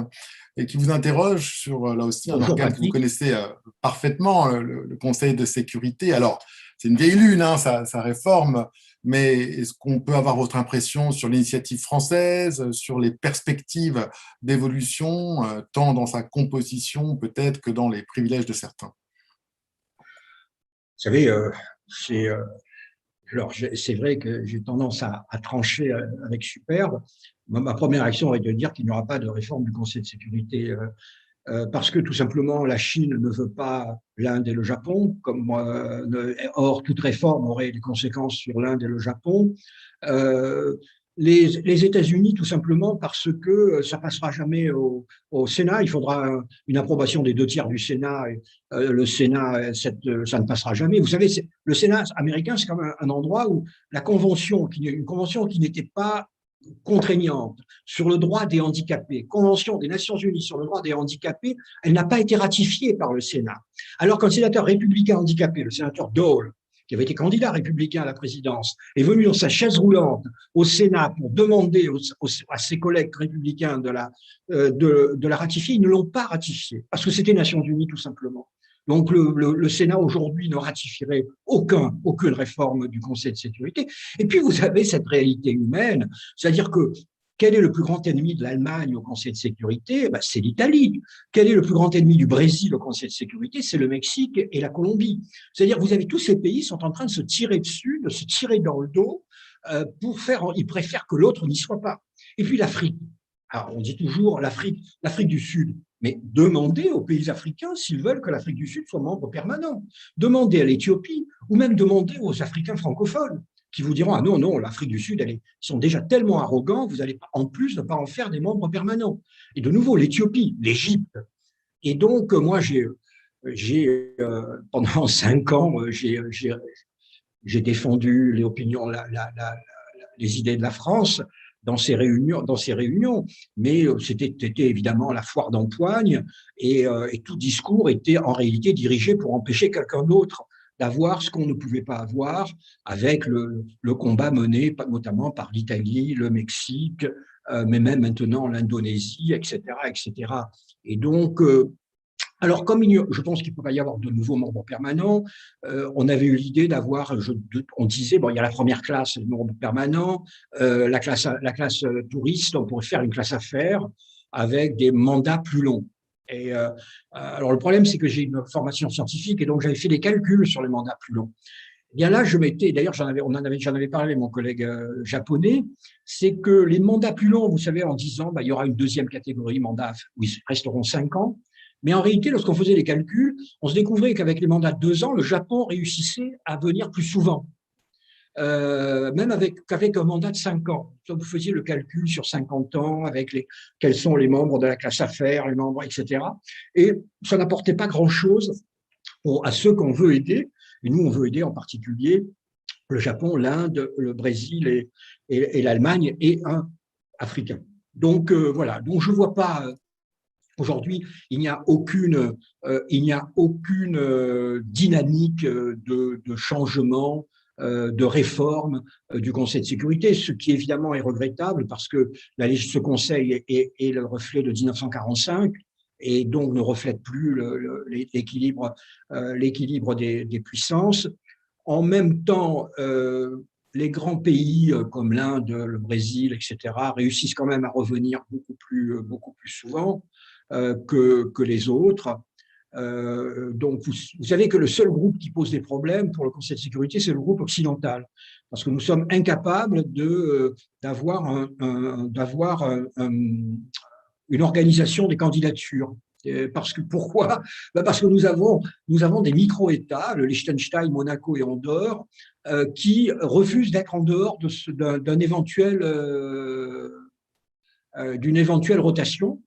et qui vous interroge sur, là aussi, un organe que vous connaissez parfaitement, le Conseil de sécurité. Alors, c'est une vieille lune, hein, ça réforme, mais est-ce qu'on peut avoir votre impression sur l'initiative française, sur les perspectives d'évolution, tant dans sa composition peut-être que dans les privilèges de certains? Vous savez, c'est vrai que j'ai tendance à trancher avec Superbe. Ma première action est de dire qu'il n'y aura pas de réforme du Conseil de sécurité parce que tout simplement la Chine ne veut pas l'Inde et le Japon, or toute réforme aurait des conséquences sur l'Inde et le Japon. Les États-Unis, tout simplement parce que ça passera jamais au Sénat. Il faudra une approbation des 2/3 du Sénat. Et, le Sénat, ça ne passera jamais. Vous savez, le Sénat américain, c'est quand même un endroit où une convention qui n'était pas contraignante sur le droit des handicapés, Convention des Nations Unies sur le droit des handicapés, elle n'a pas été ratifiée par le Sénat. Alors qu'un sénateur républicain handicapé, le sénateur Dole, qui avait été candidat républicain à la présidence, est venu dans sa chaise roulante au Sénat pour demander à ses collègues républicains de la ratifier, ils ne l'ont pas ratifiée, parce que c'était Nations Unies tout simplement. Donc le Sénat aujourd'hui ne ratifierait aucune réforme du Conseil de sécurité. Et puis vous avez cette réalité humaine, c'est-à-dire que quel est le plus grand ennemi de l'Allemagne au Conseil de sécurité? C'est l'Italie. Quel est le plus grand ennemi du Brésil au Conseil de sécurité? C'est le Mexique et la Colombie. C'est-à-dire vous avez tous ces pays qui sont en train de se tirer dessus, de se tirer dans le dos ils préfèrent que l'autre n'y soit pas. Et puis l'Afrique. Alors on dit toujours l'Afrique du Sud. Mais demandez aux pays africains s'ils veulent que l'Afrique du Sud soit membre permanent. Demandez à l'Éthiopie ou même demandez aux Africains francophones qui vous diront « Ah non, non, l'Afrique du Sud, ils sont déjà tellement arrogants, vous allez en plus ne pas en faire des membres permanents. » Et de nouveau, l'Éthiopie, l'Égypte. Et donc, moi, pendant 5 ans, j'ai défendu les opinions, les idées de la France dans ces réunions, mais c'était évidemment la foire d'empoigne et tout discours était en réalité dirigé pour empêcher quelqu'un d'autre d'avoir ce qu'on ne pouvait pas avoir avec le combat mené notamment par l'Italie, le Mexique, mais même maintenant l'Indonésie, etc., etc. Et donc, alors, comme je pense qu'il ne peut pas y avoir de nouveaux membres permanents, on avait eu l'idée d'avoir, on disait, bon, il y a la première classe, les membres permanents, la classe touriste, on pourrait faire une classe affaires avec des mandats plus longs. Et alors, le problème, c'est que j'ai une formation scientifique et donc j'avais fait des calculs sur les mandats plus longs. Et bien là, d'ailleurs, j'en avais parlé avec mon collègue japonais, c'est que les mandats plus longs, vous savez, en 10 ans, il y aura une deuxième catégorie, mandats où ils resteront 5 ans. Mais en réalité, lorsqu'on faisait les calculs, on se découvrait qu'avec les mandats de 2 ans, le Japon réussissait à venir plus souvent, même qu'avec un mandat de 5 ans. Donc, vous faisiez le calcul sur 50 ans, avec quels sont les membres de la classe affaires, les membres, etc. Et ça n'apportait pas grand-chose à ceux qu'on veut aider. Et nous, on veut aider en particulier le Japon, l'Inde, le Brésil et l'Allemagne et un Africain. Donc, voilà. Donc, je ne vois pas… Aujourd'hui, il n'y a aucune dynamique de changement, de réforme du Conseil de sécurité, ce qui évidemment est regrettable parce que ce Conseil est le reflet de 1945 et donc ne reflète plus l'équilibre des puissances. En même temps, les grands pays comme l'Inde, le Brésil, etc., réussissent quand même à revenir beaucoup plus souvent que les autres. Donc, vous savez que le seul groupe qui pose des problèmes pour le Conseil de sécurité, c'est le groupe occidental, parce que nous sommes incapables d'avoir une organisation des candidatures. Pourquoi? Parce que nous avons des micro-États, le Liechtenstein, Monaco et Andorre, qui refusent d'être en dehors d'une éventuelle rotation.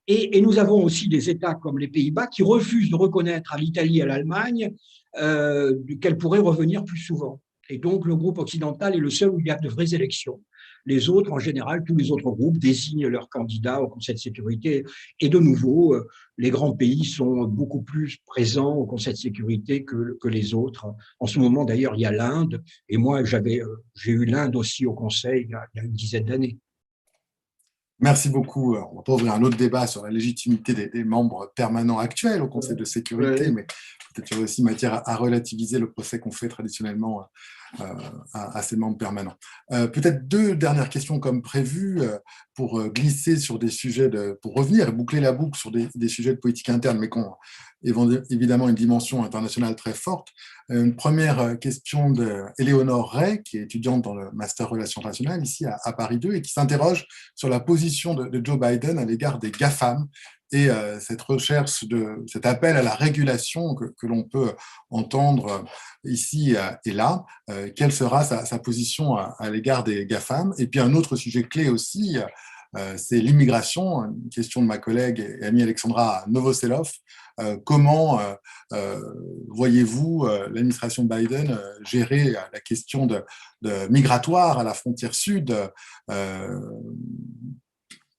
Et nous avons aussi des États comme les Pays-Bas qui refusent de reconnaître à l'Italie et à l'Allemagne qu'elles pourraient revenir plus souvent. Et donc, le groupe occidental est le seul où il y a de vraies élections. Les autres, en général, tous les autres groupes désignent leurs candidats au Conseil de sécurité. Et de nouveau, les grands pays sont beaucoup plus présents au Conseil de sécurité que les autres. En ce moment, d'ailleurs, il y a l'Inde. Et moi, j'ai eu l'Inde aussi au Conseil il y a une dizaine d'années. Merci beaucoup. On va pas ouvrir un autre débat sur la légitimité des membres permanents actuels au Conseil de sécurité, mais peut-être qu'il y a aussi matière à relativiser le procès qu'on fait traditionnellement à ces membres permanents. Peut-être 2 dernières questions comme prévu pour glisser sur des sujets, pour revenir et boucler la boucle sur des sujets de politique interne, mais qui ont évidemment une dimension internationale très forte. Une première question d'Éléonore Ray, qui est étudiante dans le Master Relations internationales ici à Paris 2 et qui s'interroge sur la position de Joe Biden à l'égard des GAFAM et cette recherche, cet appel à la régulation que l'on peut entendre ici et là. Quelle sera sa position à l'égard des GAFAM? Et puis un autre sujet clé aussi, c'est l'immigration, une question de ma collègue et amie Alexandra Novoselov. Comment voyez-vous l'administration Biden gérer la question de migratoire à la frontière sud,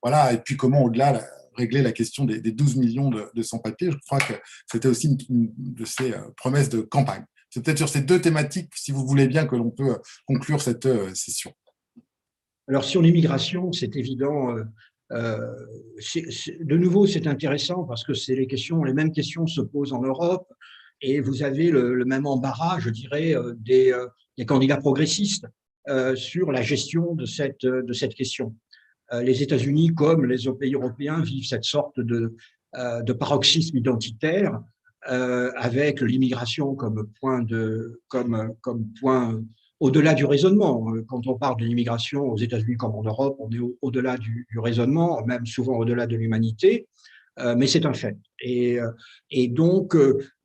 voilà, et puis comment au-delà régler la question des 12 millions de sans-papiers. Je crois que c'était aussi une de ces promesses de campagne. C'est peut-être sur ces 2 thématiques, si vous voulez bien, que l'on peut conclure cette session. Alors, sur l'immigration, c'est évident. De nouveau, c'est intéressant parce que les mêmes questions se posent en Europe et vous avez le même embarras, je dirais, des candidats progressistes sur la gestion de cette question. Les États-Unis, comme les pays européens, vivent cette sorte de paroxysme identitaire avec l'immigration comme point au-delà du raisonnement. Quand on parle de l'immigration aux États-Unis comme en Europe, on est au-delà du raisonnement, même souvent au-delà de l'humanité. mais c'est un fait. Et donc,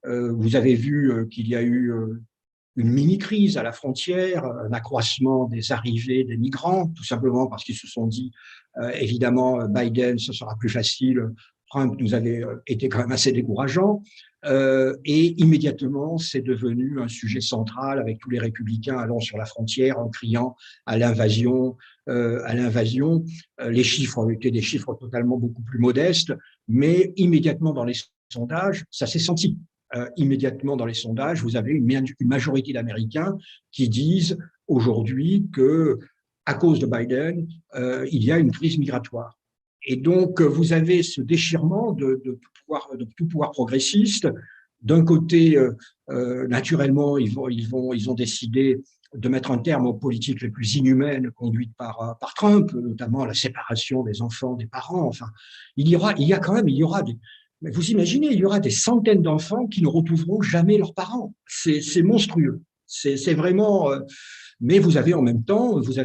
vous avez vu qu'il y a eu une mini-crise à la frontière, un accroissement des arrivées des migrants, tout simplement parce qu'ils se sont dit, évidemment, Biden, ce sera plus facile, Trump nous avait été quand même assez décourageant, et immédiatement, c'est devenu un sujet central avec tous les républicains allant sur la frontière en criant à l'invasion, à l'invasion. Les chiffres ont été des chiffres totalement beaucoup plus modestes, mais immédiatement dans les sondages, ça s'est senti. Immédiatement dans les sondages, vous avez une majorité d'Américains qui disent aujourd'hui que, à cause de Biden, il y a une crise migratoire. Et donc, vous avez ce déchirement de tout pouvoir progressiste. D'un côté, naturellement, ils ont décidé de mettre un terme aux politiques les plus inhumaines conduites par Trump, notamment la séparation des enfants des parents. Enfin, il y aura mais vous imaginez, il y aura des centaines d'enfants qui ne retrouveront jamais leurs parents. C'est monstrueux. C'est vraiment. Mais vous avez en même temps, vous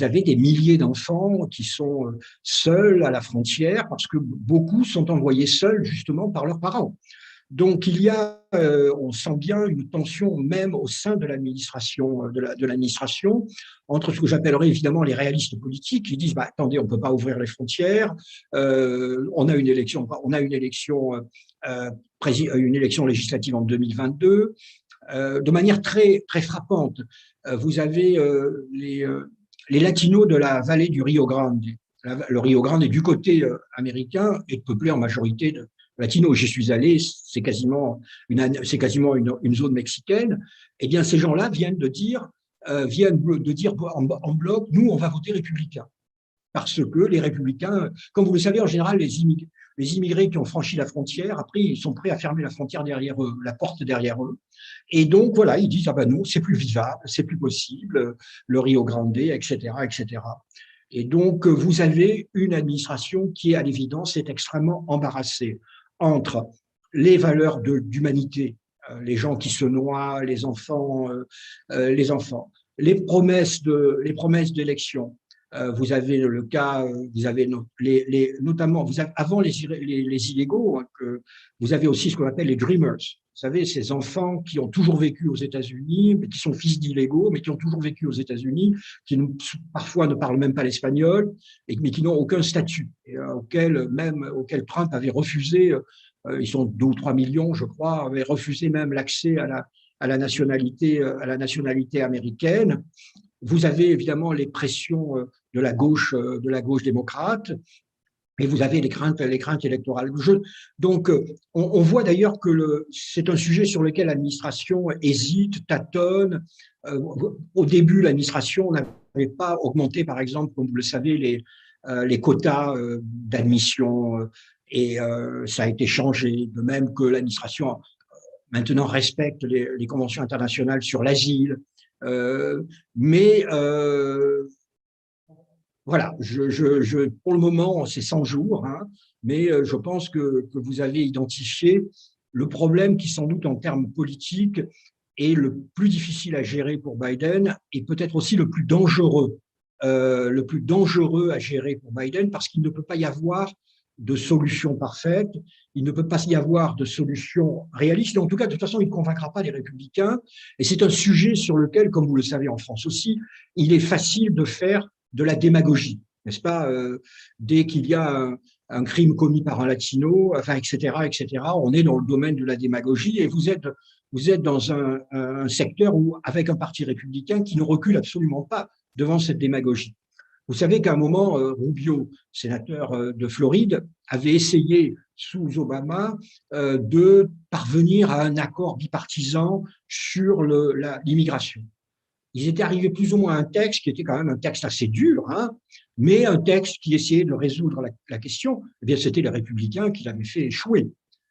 avez des milliers d'enfants qui sont seuls à la frontière parce que beaucoup sont envoyés seuls justement par leurs parents. Donc il y a, on sent bien une tension même au sein de l'administration, de l'administration, entre ce que j'appellerais évidemment les réalistes politiques qui disent bah, attendez, on ne peut pas ouvrir les frontières, on a une élection, une élection législative en 2022. De manière très très frappante, vous avez les latinos de la vallée du Rio Grande. Le Rio Grande est du côté américain et peuplé en majorité de latinos. J'y suis allé, c'est quasiment une zone mexicaine. Eh bien, ces gens-là viennent de dire en bloc, nous, on va voter républicain. Parce que les républicains, comme vous le savez, en général, les immigrés qui ont franchi la frontière, après, ils sont prêts à fermer la frontière derrière eux, la porte derrière eux. Et donc, voilà, ils disent, ah ben non, c'est plus vivable, c'est plus possible, le Rio Grande, etc., etc. Et donc, vous avez une administration qui, à l'évidence, est extrêmement embarrassée entre les valeurs d'humanité, les gens qui se noient, les enfants, les promesses d'élection. Vous avez le cas, vous avez notamment, avant les illégaux, hein, vous avez aussi ce qu'on appelle les dreamers. Vous savez, ces enfants qui ont toujours vécu aux États-Unis, mais qui sont fils d'illégaux, mais qui ont toujours vécu aux États-Unis, qui parfois ne parlent même pas l'espagnol, mais qui n'ont aucun statut, et auquel Trump avait refusé, ils sont 2 ou 3 millions, je crois, avaient refusé même l'accès à la nationalité américaine. Vous avez évidemment les pressions de la gauche démocrate, et vous avez les craintes électorales. Donc, on voit d'ailleurs que c'est un sujet sur lequel l'administration hésite, tâtonne. Au début, l'administration n'avait pas augmenté, par exemple, comme vous le savez, les quotas d'admission, et ça a été changé. De même que l'administration maintenant respecte les conventions internationales sur l'asile. Mais voilà, pour le moment, c'est 100 jours, hein, mais je pense que vous avez identifié le problème qui, sans doute, en termes politiques, est le plus difficile à gérer pour Biden et peut-être aussi le plus dangereux à gérer pour Biden parce qu'il ne peut pas y avoir de solution parfaite, il ne peut pas y avoir de solution réaliste. En tout cas, de toute façon, il ne convaincra pas les républicains. Et c'est un sujet sur lequel, comme vous le savez en France aussi, il est facile de faire de la démagogie, n'est-ce pas, dès qu'il y a un crime commis par un latino, enfin, etc., on est dans le domaine de la démagogie et vous êtes dans un secteur où, avec un parti républicain qui ne recule absolument pas devant cette démagogie. Vous savez qu'à un moment, Rubio, sénateur de Floride, avait essayé, sous Obama, de parvenir à un accord bipartisan sur l'immigration. Ils étaient arrivés plus ou moins à un texte qui était quand même un texte assez dur, hein, mais un texte qui essayait de résoudre la question. Eh bien, c'était les républicains qui l'avaient fait échouer.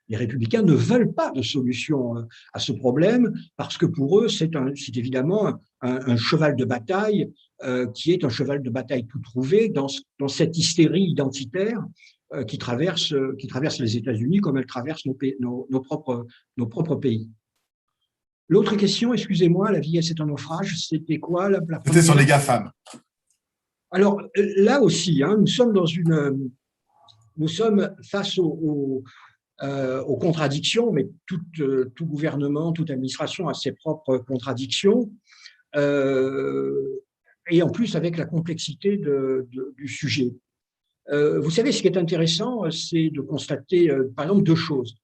Les républicains ne veulent pas de solution à ce problème parce que pour eux, c'est évidemment un cheval de bataille qui est un cheval de bataille tout trouvé dans cette hystérie identitaire qui traverse les États-Unis comme elle traverse nos propres pays. L'autre question, excusez-moi, la vieillesse est un naufrage, c'était quoi la première ? C'était sur les GAFAM. Alors là aussi, hein, nous sommes dans nous sommes face aux contradictions, mais tout gouvernement, toute administration a ses propres contradictions, et en plus avec la complexité du sujet. Vous savez, ce qui est intéressant, c'est de constater, par exemple, deux choses.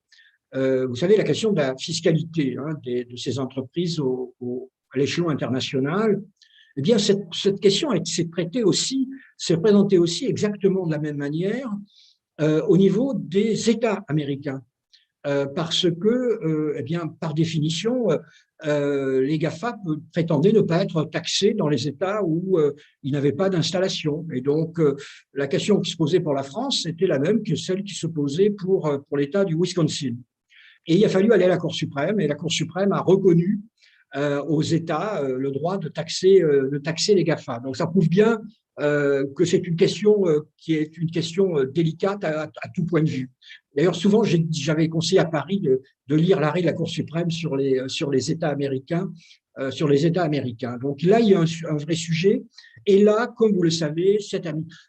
Vous savez, la question de la fiscalité de ces entreprises à l'échelon international, eh bien, cette question s'est présentée aussi exactement de la même manière au niveau des États américains. Parce que, eh bien, par définition, les GAFA prétendaient ne pas être taxés dans les États où ils n'avaient pas d'installation. Et donc, la question qui se posait pour la France était la même que celle qui se posait pour l'État du Wisconsin. Et il a fallu aller à la Cour suprême, et la Cour suprême a reconnu aux États le droit de taxer les GAFA. Donc, ça prouve bien que c'est une question qui est une question délicate à tout point de vue. D'ailleurs, souvent, j'avais conseillé à Paris de lire l'arrêt de la Cour suprême sur les États américains. Donc là, il y a un vrai sujet. Et là, comme vous le savez,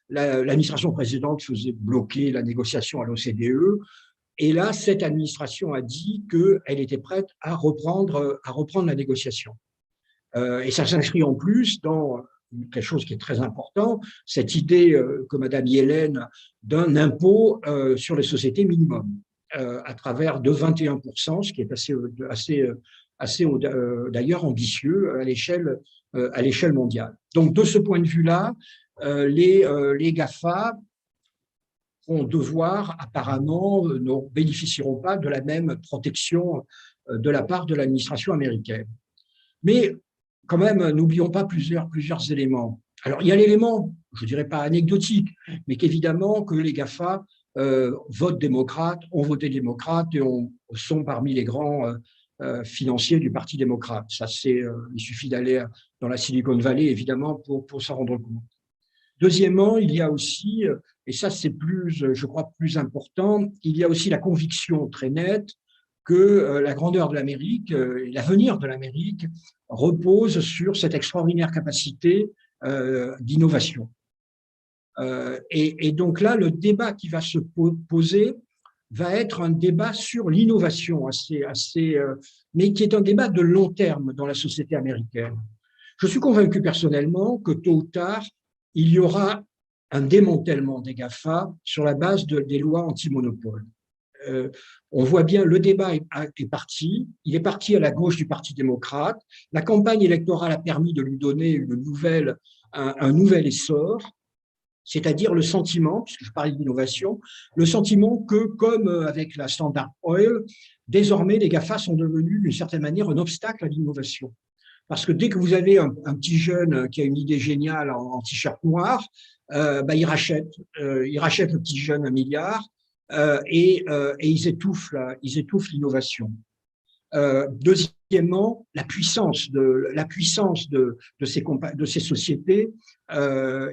l'administration précédente faisait bloquer la négociation à l'OCDE. Et là, cette administration a dit qu'elle était prête à reprendre la négociation. Et ça s'inscrit en plus dans quelque chose qui est très important, cette idée que Mme Yellen d'un impôt sur les sociétés minimum à travers de 21%, ce qui est assez d'ailleurs ambitieux à l'échelle mondiale. Donc, de ce point de vue-là, les GAFA vont devoir, apparemment, ne bénéficieront pas de la même protection de la part de l'administration américaine. Mais quand même, n'oublions pas plusieurs éléments. Alors, il y a l'élément, je ne dirais pas anecdotique, mais qu'évidemment que les GAFA votent démocrate, ont voté démocrate et sont parmi les grands financiers du Parti démocrate. Ça, il suffit d'aller dans la Silicon Valley, évidemment, pour s'en rendre compte. Deuxièmement, il y a aussi, et ça c'est je crois, plus important, il y a aussi la conviction très nette que la grandeur de l'Amérique et l'avenir de l'Amérique repose sur cette extraordinaire capacité d'innovation. Et donc là, le débat qui va se poser va être un débat sur l'innovation, mais qui est un débat de long terme dans la société américaine. Je suis convaincu personnellement que tôt ou tard, il y aura un démantèlement des GAFA sur la base des lois anti-monopole. On voit bien, le débat est parti. Il est parti à la gauche du Parti démocrate. La campagne électorale a permis de lui donner un nouvel essor, c'est-à-dire le sentiment, puisque je parlais d'innovation, le sentiment que, comme avec la Standard Oil, désormais les GAFA sont devenus d'une certaine manière un obstacle à l'innovation. Parce que dès que vous avez un petit jeune qui a une idée géniale en t-shirt noir, il rachète le petit jeune 1 milliard et ils étouffent l'innovation. Deuxièmement, la puissance de ces sociétés,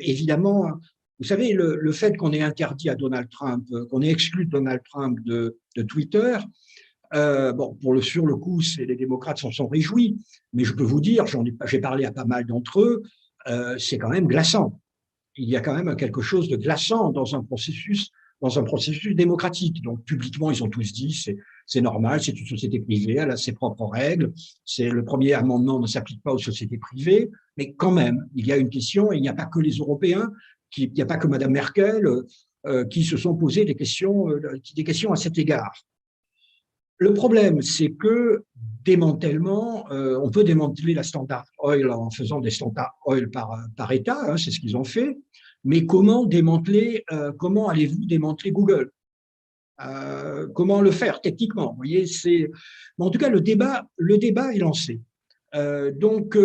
évidemment, vous savez, le fait qu'on ait interdit à Donald Trump, qu'on ait exclu Donald Trump de Twitter, sur le coup, les démocrates s'en sont réjouis, mais je peux vous dire, j'ai parlé à pas mal d'entre eux, c'est quand même glaçant. Il y a quand même quelque chose de glaçant dans un processus démocratique. Donc, publiquement, ils ont tous dit, c'est normal, c'est une société privée, elle a ses propres règles, le premier amendement ne s'applique pas aux sociétés privées, mais quand même, il y a une question, et il n'y a pas que les Européens, il n'y a pas que Mme Merkel qui se sont posé des questions à cet égard. Le problème, c'est que démantèlement, on peut démanteler la Standard Oil en faisant des Standard Oil par État, c'est ce qu'ils ont fait, mais comment allez-vous démanteler Google? Comment le faire techniquement? Vous voyez, en tout cas, le débat est lancé. Donc,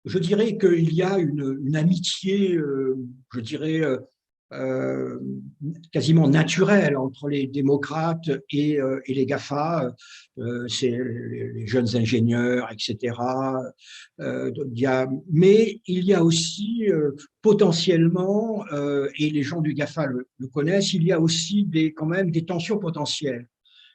je dirais qu'il y a une amitié, je dirais, quasiment naturelle entre les démocrates et les GAFA, c'est les jeunes ingénieurs, etc. Mais il y a aussi potentiellement, et les gens du GAFA le connaissent, il y a aussi quand même des tensions potentielles.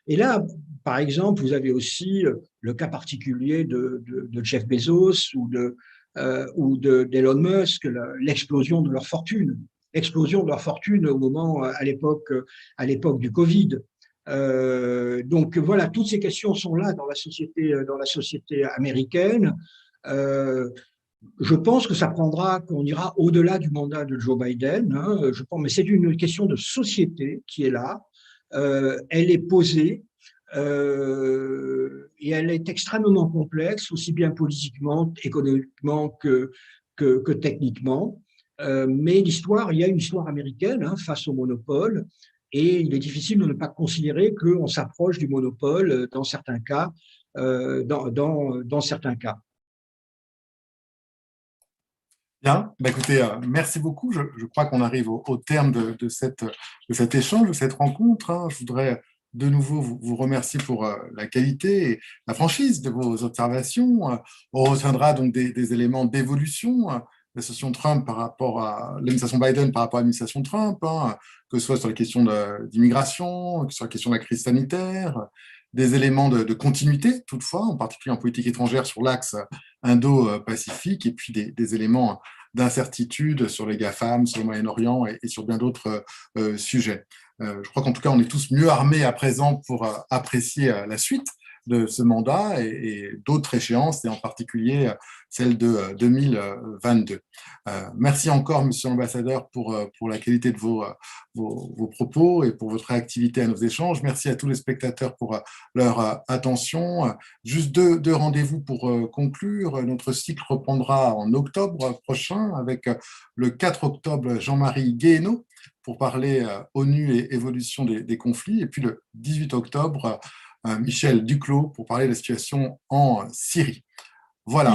Et là, par exemple, vous avez aussi le cas particulier de Jeff Bezos ou d'Elon Musk, l'explosion de leur fortune. explosion de leur fortune au moment, à l'époque du Covid. Donc voilà, toutes ces questions sont là dans la société américaine. Je pense que ça prendra, qu'on ira au-delà du mandat de Joe Biden, hein, je pense, mais c'est une question de société qui est là. Elle est posée et elle est extrêmement complexe, aussi bien politiquement, économiquement que techniquement. Mais l'histoire, il y a une histoire américaine, hein, face au monopole, et il est difficile de ne pas considérer qu'on s'approche du monopole dans certains cas. Dans certains cas. Bien, bah écoutez, merci beaucoup. Je crois qu'on arrive au terme de cet échange, de cette rencontre, hein. Je voudrais de nouveau vous remercier pour la qualité et la franchise de vos observations. On retiendra donc des éléments d'évolution, l'administration Trump par rapport à l'administration Biden par rapport à l'administration Trump, hein, que ce soit sur la question d'immigration, que ce soit la question de la crise sanitaire, des éléments de continuité toutefois, en particulier en politique étrangère sur l'axe Indo-Pacifique, et puis des éléments d'incertitude sur les GAFAM, sur le Moyen-Orient et sur bien d'autres sujets. Je crois qu'en tout cas, on est tous mieux armés à présent pour apprécier la suite de ce mandat et d'autres échéances, et en particulier celle de 2022. Merci encore, Monsieur l'ambassadeur, pour la qualité de vos propos et pour votre réactivité à nos échanges. Merci à tous les spectateurs pour leur attention. Juste deux rendez-vous pour conclure. Notre cycle reprendra en octobre prochain avec le 4 octobre Jean-Marie Guéhenno pour parler ONU et évolution des conflits, et puis le 18 octobre Michel Duclos pour parler de la situation en Syrie. Voilà.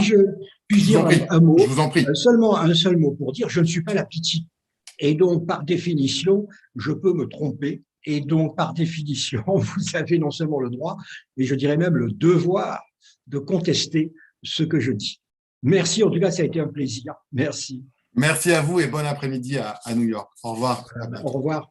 Puis-je dire un mot, je vous en prie. Seulement un seul mot pour dire, je ne suis pas la pitié. Et donc, par définition, je peux me tromper. Et donc, par définition, vous avez non seulement le droit, mais je dirais même le devoir de contester ce que je dis. Merci, en tout cas, ça a été un plaisir. Merci. Merci à vous et bon après-midi à New York. Au revoir. Au revoir.